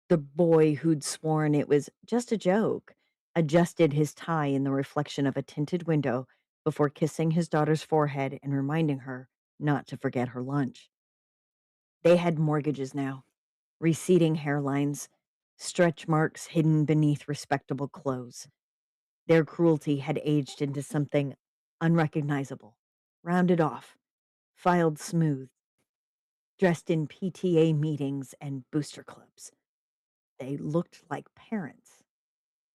The boy who'd sworn it was just a joke adjusted his tie in the reflection of a tinted window before kissing his daughter's forehead and reminding her not to forget her lunch. They had mortgages now, receding hairlines, stretch marks hidden beneath respectable clothes. Their cruelty had aged into something unrecognizable, rounded off, filed smooth, dressed in PTA meetings and booster clubs. They looked like parents.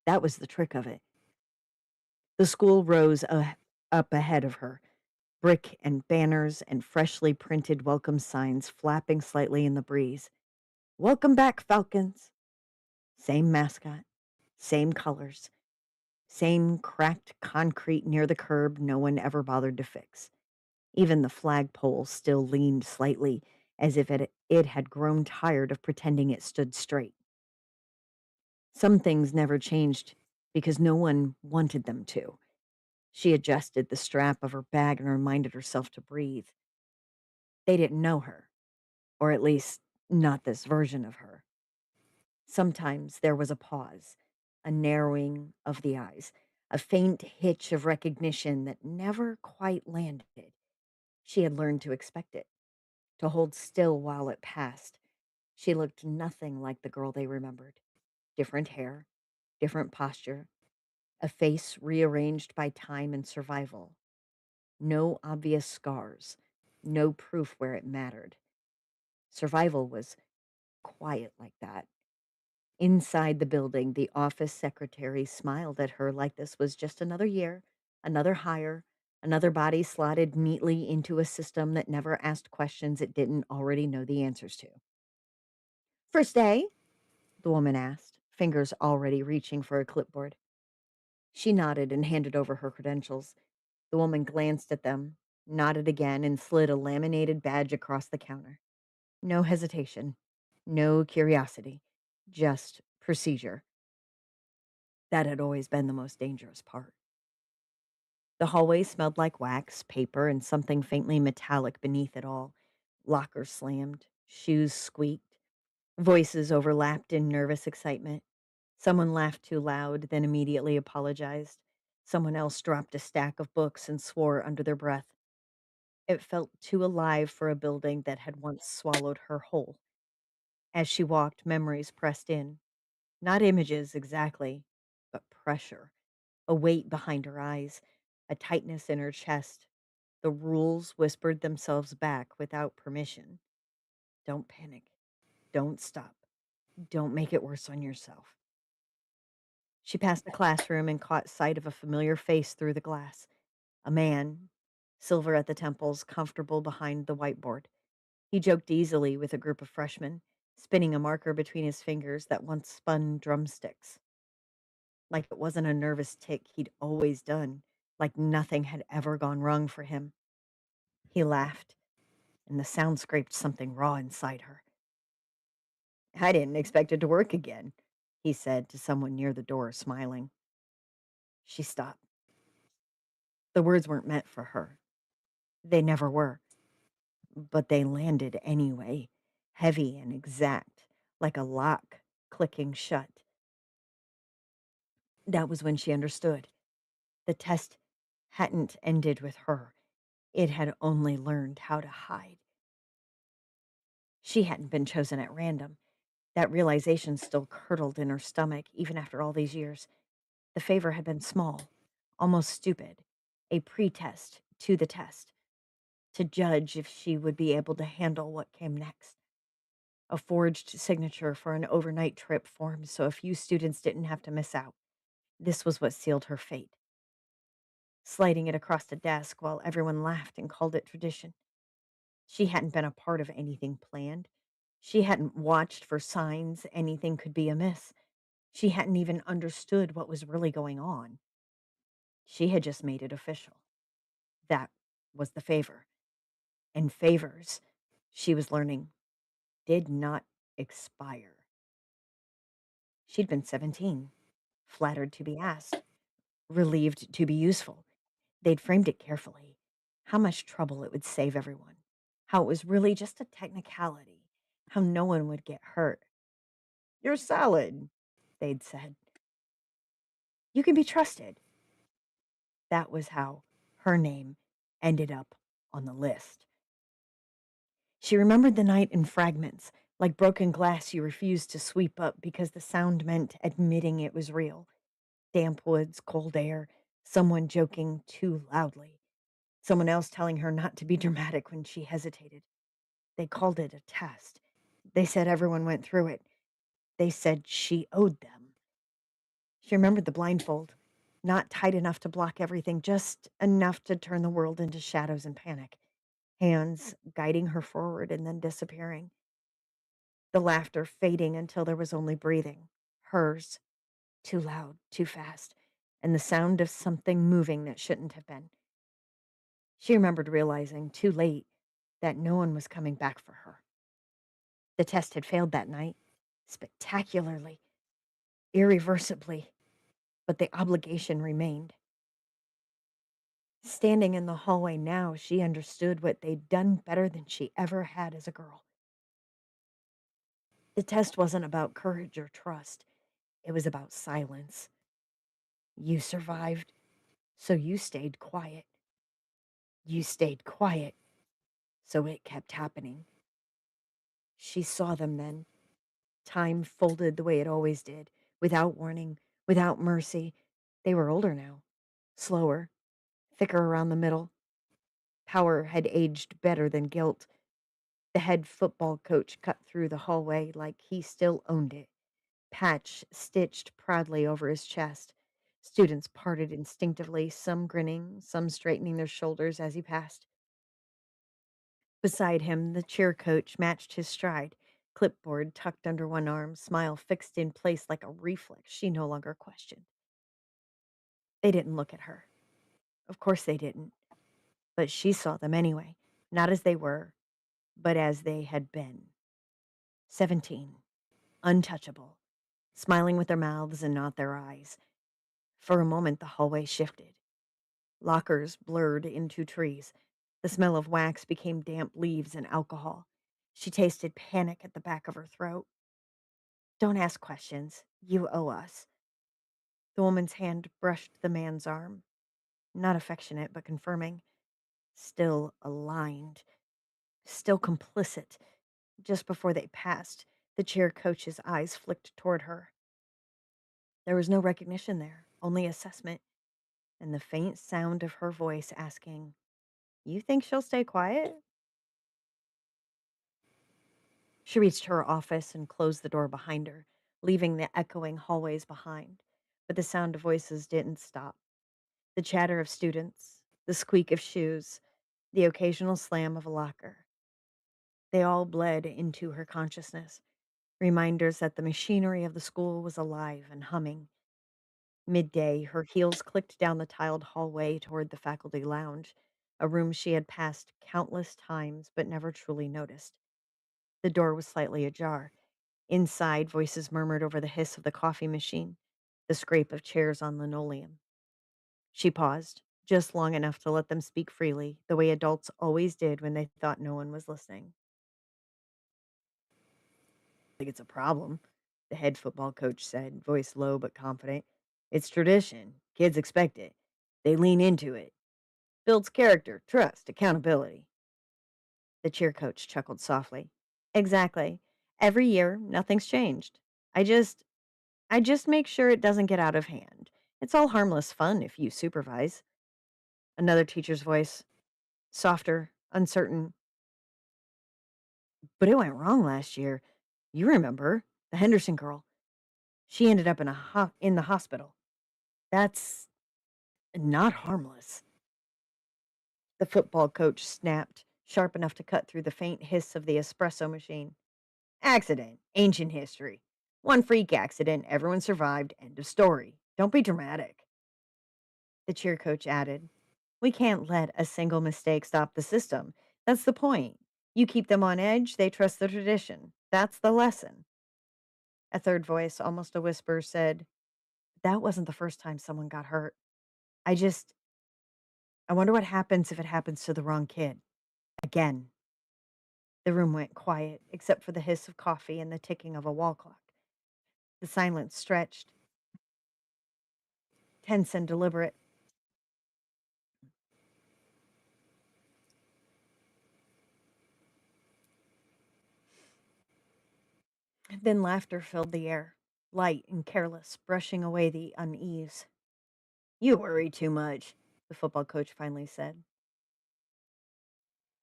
That was the trick of it. The school rose up ahead of her, brick and banners and freshly printed welcome signs flapping slightly in the breeze. Welcome back, Falcons. Same mascot, same colors, same cracked concrete near the curb no one ever bothered to fix. Even the flagpole still leaned slightly, as if it had grown tired of pretending it stood straight. Some things never changed because no one wanted them to. She adjusted the strap of her bag and reminded herself to breathe. They didn't know her, or at least not this version of her. Sometimes there was a pause, a narrowing of the eyes, a faint hitch of recognition that never quite landed. She had learned to expect it, to hold still while it passed. She looked nothing like the girl they remembered. Different hair, different posture, a face rearranged by time and survival. No obvious scars, no proof where it mattered. Survival was quiet like that. Inside the building, the office secretary smiled at her like this was just another year, another hire, another body slotted neatly into a system that never asked questions it didn't already know the answers to. First day? The woman asked, fingers already reaching for a clipboard. She nodded and handed over her credentials. The woman glanced at them, nodded again, and slid a laminated badge across the counter. No hesitation, no curiosity, just procedure. That had always been the most dangerous part. The hallway smelled like wax, paper, and something faintly metallic beneath it all. Lockers slammed, shoes squeaked, voices overlapped in nervous excitement. Someone laughed too loud, then immediately apologized. Someone else dropped a stack of books and swore under their breath. It felt too alive for a building that had once swallowed her whole. As she walked, memories pressed in. Not images exactly, but pressure. A weight behind her eyes, a tightness in her chest. The rules whispered themselves back without permission. Don't panic. Don't stop. Don't make it worse on yourself. She passed the classroom and caught sight of a familiar face through the glass. A man, silver at the temples, comfortable behind the whiteboard. He joked easily with a group of freshmen, spinning a marker between his fingers that once spun drumsticks. Like it wasn't a nervous tick he'd always done, like nothing had ever gone wrong for him. He laughed, and the sound scraped something raw inside her. I didn't expect it to work again, he said to someone near the door, smiling. She stopped. The words weren't meant for her. They never were. But they landed anyway, heavy and exact, like a lock clicking shut. That was when she understood. The test hadn't ended with her. It had only learned how to hide. She hadn't been chosen at random. That realization still curdled in her stomach, even after all these years. The favor had been small, almost stupid, a pretest to the test, to judge if she would be able to handle what came next. A forged signature for an overnight trip formed so a few students didn't have to miss out. This was what sealed her fate. Sliding it across the desk while everyone laughed and called it tradition. She hadn't been a part of anything planned. She hadn't watched for signs anything could be amiss. She hadn't even understood what was really going on. She had just made it official. That was the favor. And favors, she was learning, did not expire. She'd been 17, flattered to be asked, relieved to be useful. They'd framed it carefully. How much trouble it would save everyone. How it was really just a technicality. How no one would get hurt. You're solid, they'd said. You can be trusted. That was how her name ended up on the list. She remembered the night in fragments, like broken glass you refused to sweep up because the sound meant admitting it was real. Damp woods, cold air, someone joking too loudly, someone else telling her not to be dramatic when she hesitated. They called it a test. They said everyone went through it. They said she owed them. She remembered the blindfold, Not tight enough to block everything, just enough to turn the world into shadows and panic. Hands guiding her forward and then disappearing. The laughter fading until there was only breathing. Hers, too loud, too fast, and the sound of something moving that shouldn't have been. She remembered realizing, too late, that no one was coming back for her. The test had failed that night, spectacularly, irreversibly, but the obligation remained. Standing in the hallway now, she understood what they'd done better than she ever had as a girl. The test wasn't about courage or trust, it was about silence. You survived, so you stayed quiet. You stayed quiet, so it kept happening. She saw them then. Time folded the way it always did, without warning, without mercy. They were older now, slower, thicker around the middle. Power had aged better than guilt. The head football coach cut through the hallway like he still owned it, patch stitched proudly over his chest. Students parted instinctively, some grinning, some straightening their shoulders as he passed. Beside him, the cheer coach matched his stride, clipboard tucked under one arm, smile fixed in place like a reflex she no longer questioned. They didn't look at her. Of course they didn't. But she saw them anyway, not as they were, but as they had been. 17, untouchable, smiling with their mouths and not their eyes. For a moment, the hallway shifted. Lockers blurred into trees. The smell of wax became damp leaves and alcohol. She tasted panic at the back of her throat. Don't ask questions. You owe us. The woman's hand brushed the man's arm. Not affectionate, but confirming. Still aligned. Still complicit. Just before they passed, the cheer coach's eyes flicked toward her. There was no recognition there, only assessment, and the faint sound of her voice asking, "You think she'll stay quiet?" She reached her office and closed the door behind her, leaving the echoing hallways behind. But the sound of voices didn't stop. The chatter of students, the squeak of shoes, the occasional slam of a locker. They all bled into her consciousness, reminders that the machinery of the school was alive and humming. Midday, her heels clicked down the tiled hallway toward the faculty lounge, a room she had passed countless times but never truly noticed. The door was slightly ajar. Inside, voices murmured over the hiss of the coffee machine, the scrape of chairs on linoleum. She paused, just long enough to let them speak freely, the way adults always did when they thought no one was listening. "I think it's a problem," the head football coach said, voice low but confident. "It's tradition. Kids expect it. They lean into it. Builds character, trust, accountability." The cheer coach chuckled softly. "Exactly. Every year, nothing's changed. I just I just make sure it doesn't get out of hand. It's all harmless fun if you supervise." Another teacher's voice, softer, uncertain. "But it went wrong last year. You remember, the Henderson girl. She ended up in the hospital. That's not harmless." The football coach snapped, sharp enough to cut through the faint hiss of the espresso machine. "Accident. Ancient history. One freak accident. Everyone survived. End of story. Don't be dramatic." The cheer coach added, "We can't let a single mistake stop the system. That's the point. You keep them on edge, they trust the tradition. That's the lesson." A third voice, almost a whisper, said, "That wasn't the first time someone got hurt. I just, I wonder what happens if it happens to the wrong kid. Again." The room went quiet, except for the hiss of coffee and the ticking of a wall clock. The silence stretched, tense and deliberate. Then laughter filled the air, light and careless, brushing away the unease. "You worry too much," the football coach finally said.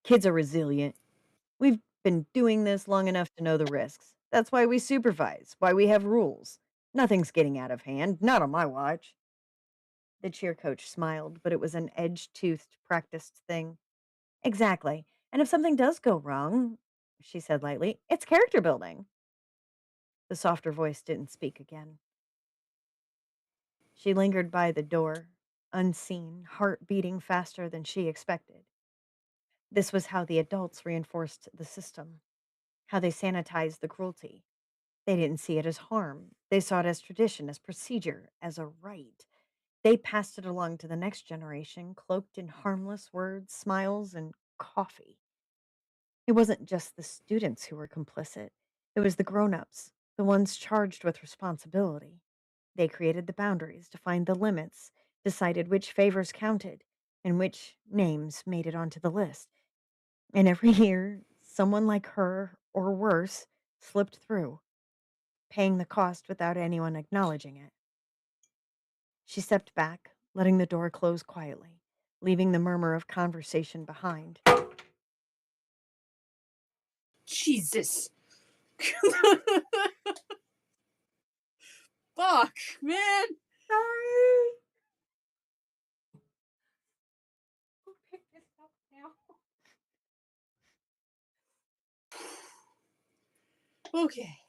"Kids are resilient. We've been doing this long enough to know the risks. That's why we supervise, why we have rules. Nothing's getting out of hand, not on my watch." The cheer coach smiled, but it was an edge-toothed, practiced thing. Exactly. And if something does go wrong, she said lightly, it's character building. The softer voice didn't speak again. She lingered by the door, unseen, heart beating faster than she expected. This was how the adults reinforced the system, how they sanitized the cruelty. They didn't see it as harm. They saw it as tradition, as procedure, as a right. They passed it along to the next generation, cloaked in harmless words, smiles, and coffee. It wasn't just the students who were complicit, it was the grown ups, the ones charged with responsibility. They created the boundaries, defined the limits, decided which favors counted, and which names made it onto the list. And every year, someone like her, or worse, slipped through, paying the cost without anyone acknowledging it. She stepped back, letting the door close quietly, leaving the murmur of conversation behind. Jesus. Fuck, man. Sorry. Who picked this up now? Okay.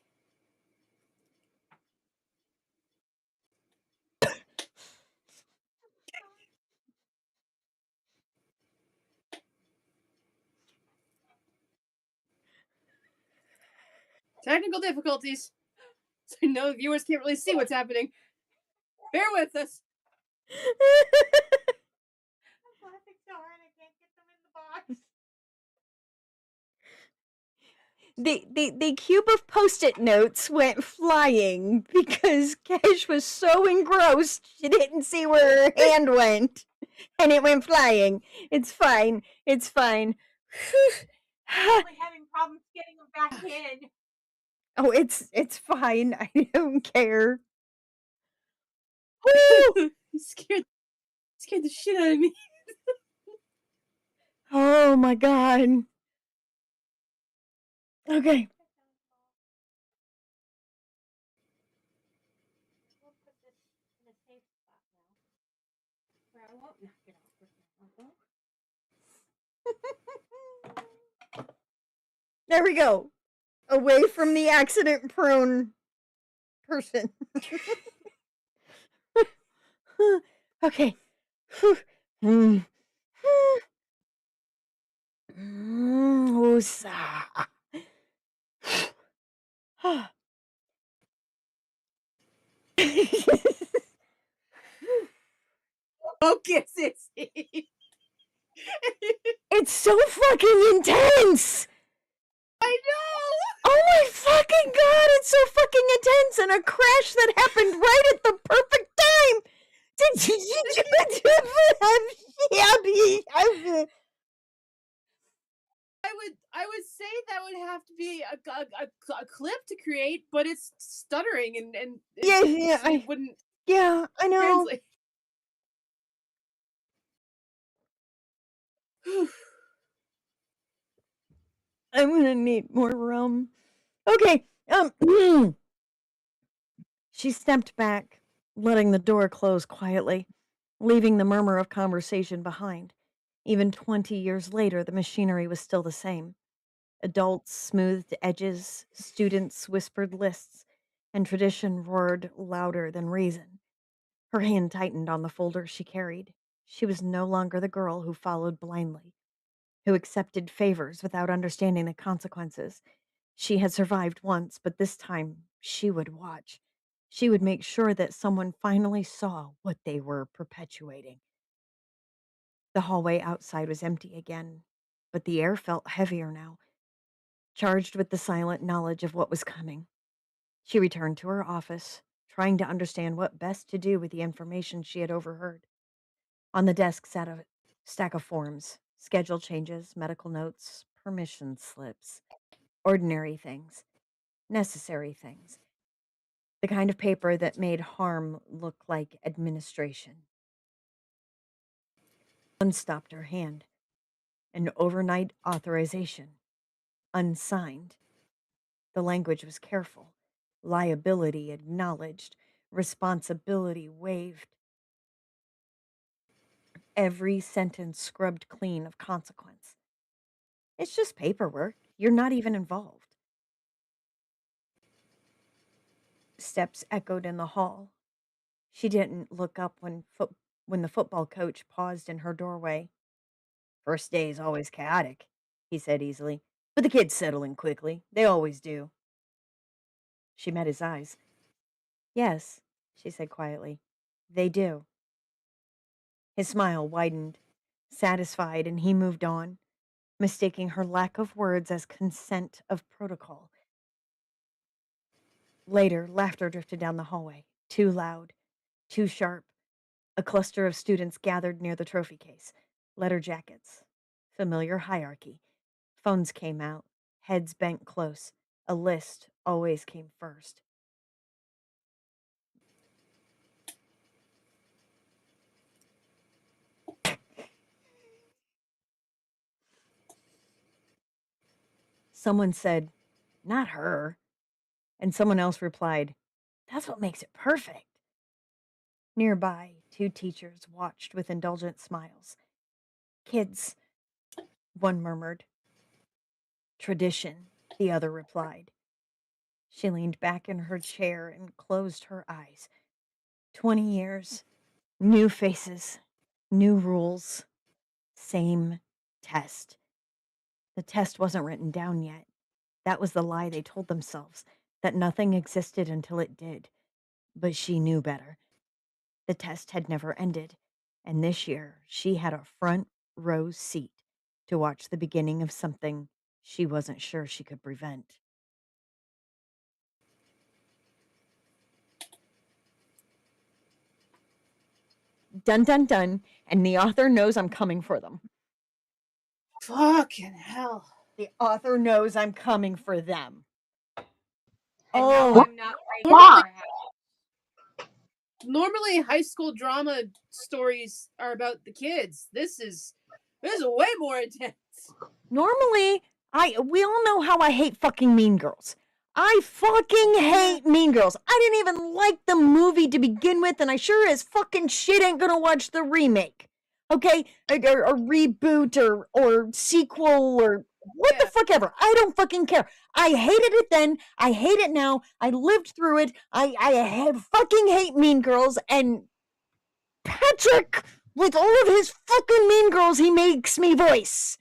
Technical difficulties. So I know the viewers can't really see what's happening. Bear with us. I'm laughing so hard I can't get them in the box. The cube of post-it notes went flying because Cash was so engrossed she didn't see where her hand went. And it went flying. It's fine. It's fine. I'm really having problems getting them back in. Oh, it's fine. I don't care. Woo! scared the shit out of me. Oh my god. Okay. We'll put this in a safe spot now, where I won't knock it off with my elbow. There we go. Away from the accident prone person. Okay. Woosah. Focus, Sissy. It's so fucking intense. I know. Oh my fucking god, it's so fucking intense, and a crash that happened right at the perfect time. I would say that would have to be a clip to create, but it's stuttering and Yeah, it wouldn't yeah, I know. translate. I'm gonna need more rum. Okay, she stepped back, letting the door close quietly, leaving the murmur of conversation behind. Even 20 years later, the machinery was still the same. Adults smoothed edges, students whispered lists, and tradition roared louder than reason. Her hand tightened on the folder she carried. She was no longer the girl who followed blindly, who accepted favors without understanding the consequences. She had survived once, but this time she would watch. She would make sure that someone finally saw what they were perpetuating. The hallway outside was empty again, but the air felt heavier now, charged with the silent knowledge of what was coming. She returned to her office, trying to understand what best to do with the information she had overheard. On the desk sat a stack of forms, schedule changes, medical notes, permission slips, ordinary things, necessary things, the kind of paper that made harm look like administration. One stopped her hand. An overnight authorization, unsigned. The language was careful. Liability acknowledged, responsibility waived. every sentence scrubbed clean of consequence. It's just paperwork. You're not even involved. Steps echoed in the hall. She didn't look up when the football coach paused in her doorway. First day is always chaotic, he said easily, but the kids settle in quickly. They always do. She met his eyes. Yes, she said quietly. They do. His smile widened, satisfied, and he moved on, mistaking her lack of words as consent of protocol. Later, laughter drifted down the hallway, too loud, too sharp. A cluster of students gathered near the trophy case, letter jackets, familiar hierarchy. Phones came out, heads bent close. A list always came first. Someone said, "Not her." And someone else replied, "That's what makes it perfect." Nearby, two teachers watched with indulgent smiles. "Kids," one murmured. "Tradition," the other replied. She leaned back in her chair and closed her eyes. 20 years, new faces, new rules, same test. The test wasn't written down yet. That was the lie they told themselves, that nothing existed until it did. But she knew better. The test had never ended, and this year she had a front row seat to watch the beginning of something she wasn't sure she could prevent. Dun dun dun, and the author knows I'm coming for them. Fucking hell. The author knows I'm coming for them. And no, Oh, I'm not Normally, right. normally high school drama stories are about the kids. This is way more intense. normally, we all know how I hate fucking Mean Girls. I fucking hate Mean Girls. I didn't even like the movie to begin with, and I sure as fucking shit ain't gonna watch the remake. Okay? Or a reboot or sequel or what the fuck ever. I don't fucking care. I hated it then. I hate it now. I lived through it. I fucking hate Mean Girls, and Patrick, with all of his fucking Mean Girls, he makes me voice.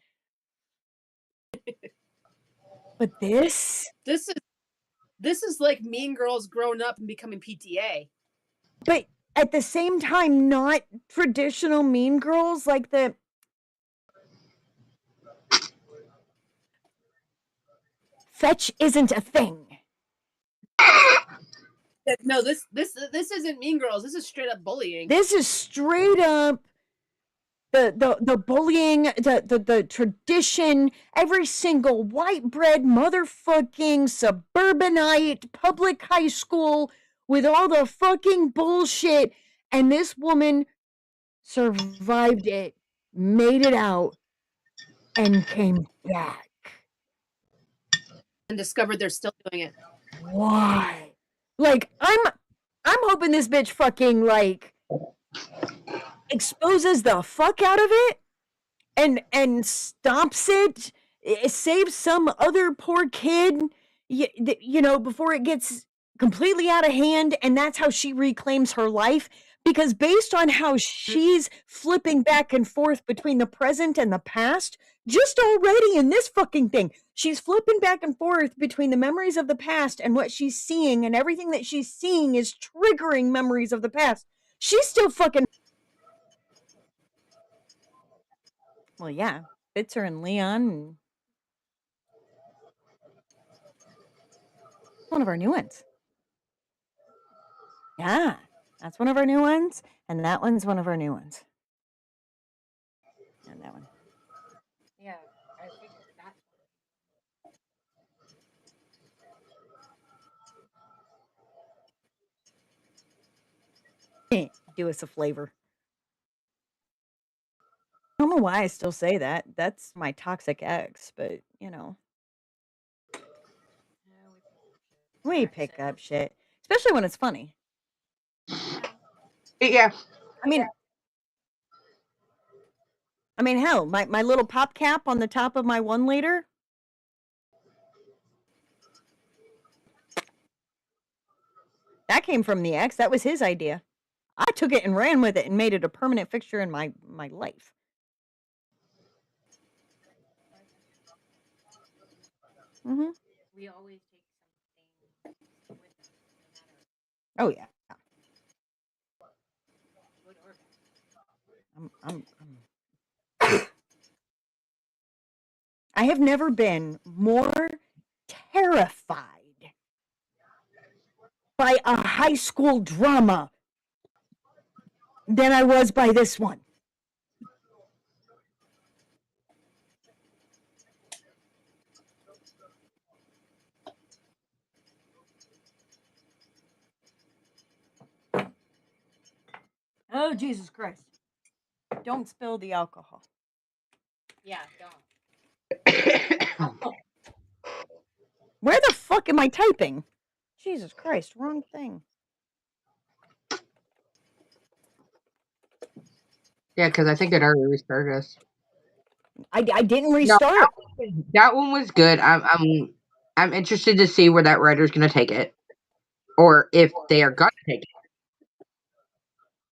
But this is like Mean Girls growing up and becoming PTA. but at the same time, not traditional Mean Girls, like the fetch isn't a thing. No, this isn't Mean Girls. This is straight up bullying. This is straight up the bullying, the tradition, every single white bread motherfucking suburbanite public high school with all the fucking bullshit, and this woman survived it, made it out, and came back. And discovered they're still doing it. Why? Like, I'm hoping this bitch fucking like exposes the fuck out of it and stops it, saves some other poor kid, you know, before it gets completely out of hand, and that's how she reclaims her life. Because based on how she's flipping back and forth between the present and the past, just already in this fucking thing, she's flipping back and forth between the memories of the past and what she's seeing, and everything that she's seeing is triggering memories of the past. She's still fucking. Well, yeah, Fitzer and Leon, and one of our new ones. Yeah, that's one of our new ones, and that one's one of our new ones. And that one. Yeah, I figured that. Do us a flavor. I don't know why I still say that. That's my toxic ex, but you know, we pick up shit, especially when it's funny. Yeah. Yeah. I mean, I mean, hell, my little pop cap on the top of my 1 liter. That came from the ex. That was his idea. I took it and ran with it and made it a permanent fixture in my life. Mm-hmm. We always take something with us, no matter Oh yeah. good or bad. I have never been more terrified by a high school drama than I was by this one. Oh, Jesus Christ. Don't spill the alcohol. Yeah, don't. Where the fuck am I typing? Jesus Christ, wrong thing. Yeah, because I think it already restarted us. I didn't No, restart. that one was good. I'm interested to see where that writer's going to take it, or if they are going to take it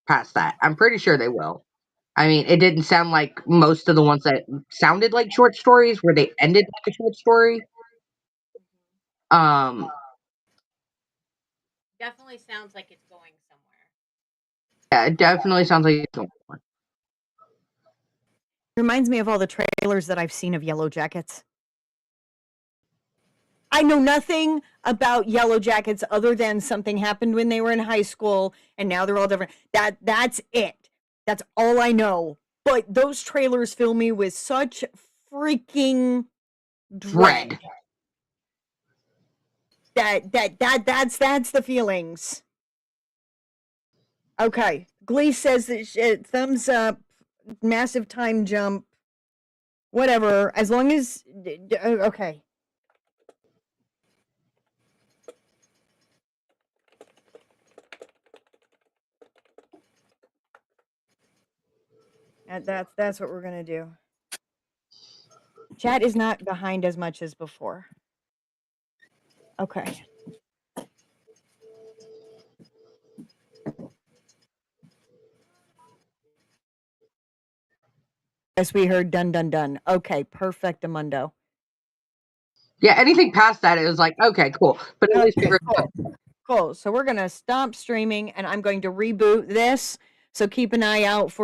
past that. I'm pretty sure they will. I mean, it didn't sound like most of the ones that sounded like short stories where they ended like a short story. Definitely sounds like it's going somewhere. Yeah, it definitely sounds like it's going on. Reminds me of all the trailers that I've seen of Yellow Jackets. I know nothing about Yellow Jackets other than something happened when they were in high school and now they're all different. That's it. That's all I know. But those trailers fill me with such freaking dread. That's the feelings. Okay. Glee says that thumbs up, massive time jump, whatever. As long as okay. That's what we're gonna do. Chat is not behind as much as before. Okay. Yes, we heard dun dun dun. Okay, perfect, Amundo. Yeah, anything past that, it was like, okay, cool. But at least we Okay, heard cool. Cool. So we're gonna stop streaming and I'm going to reboot this. So keep an eye out for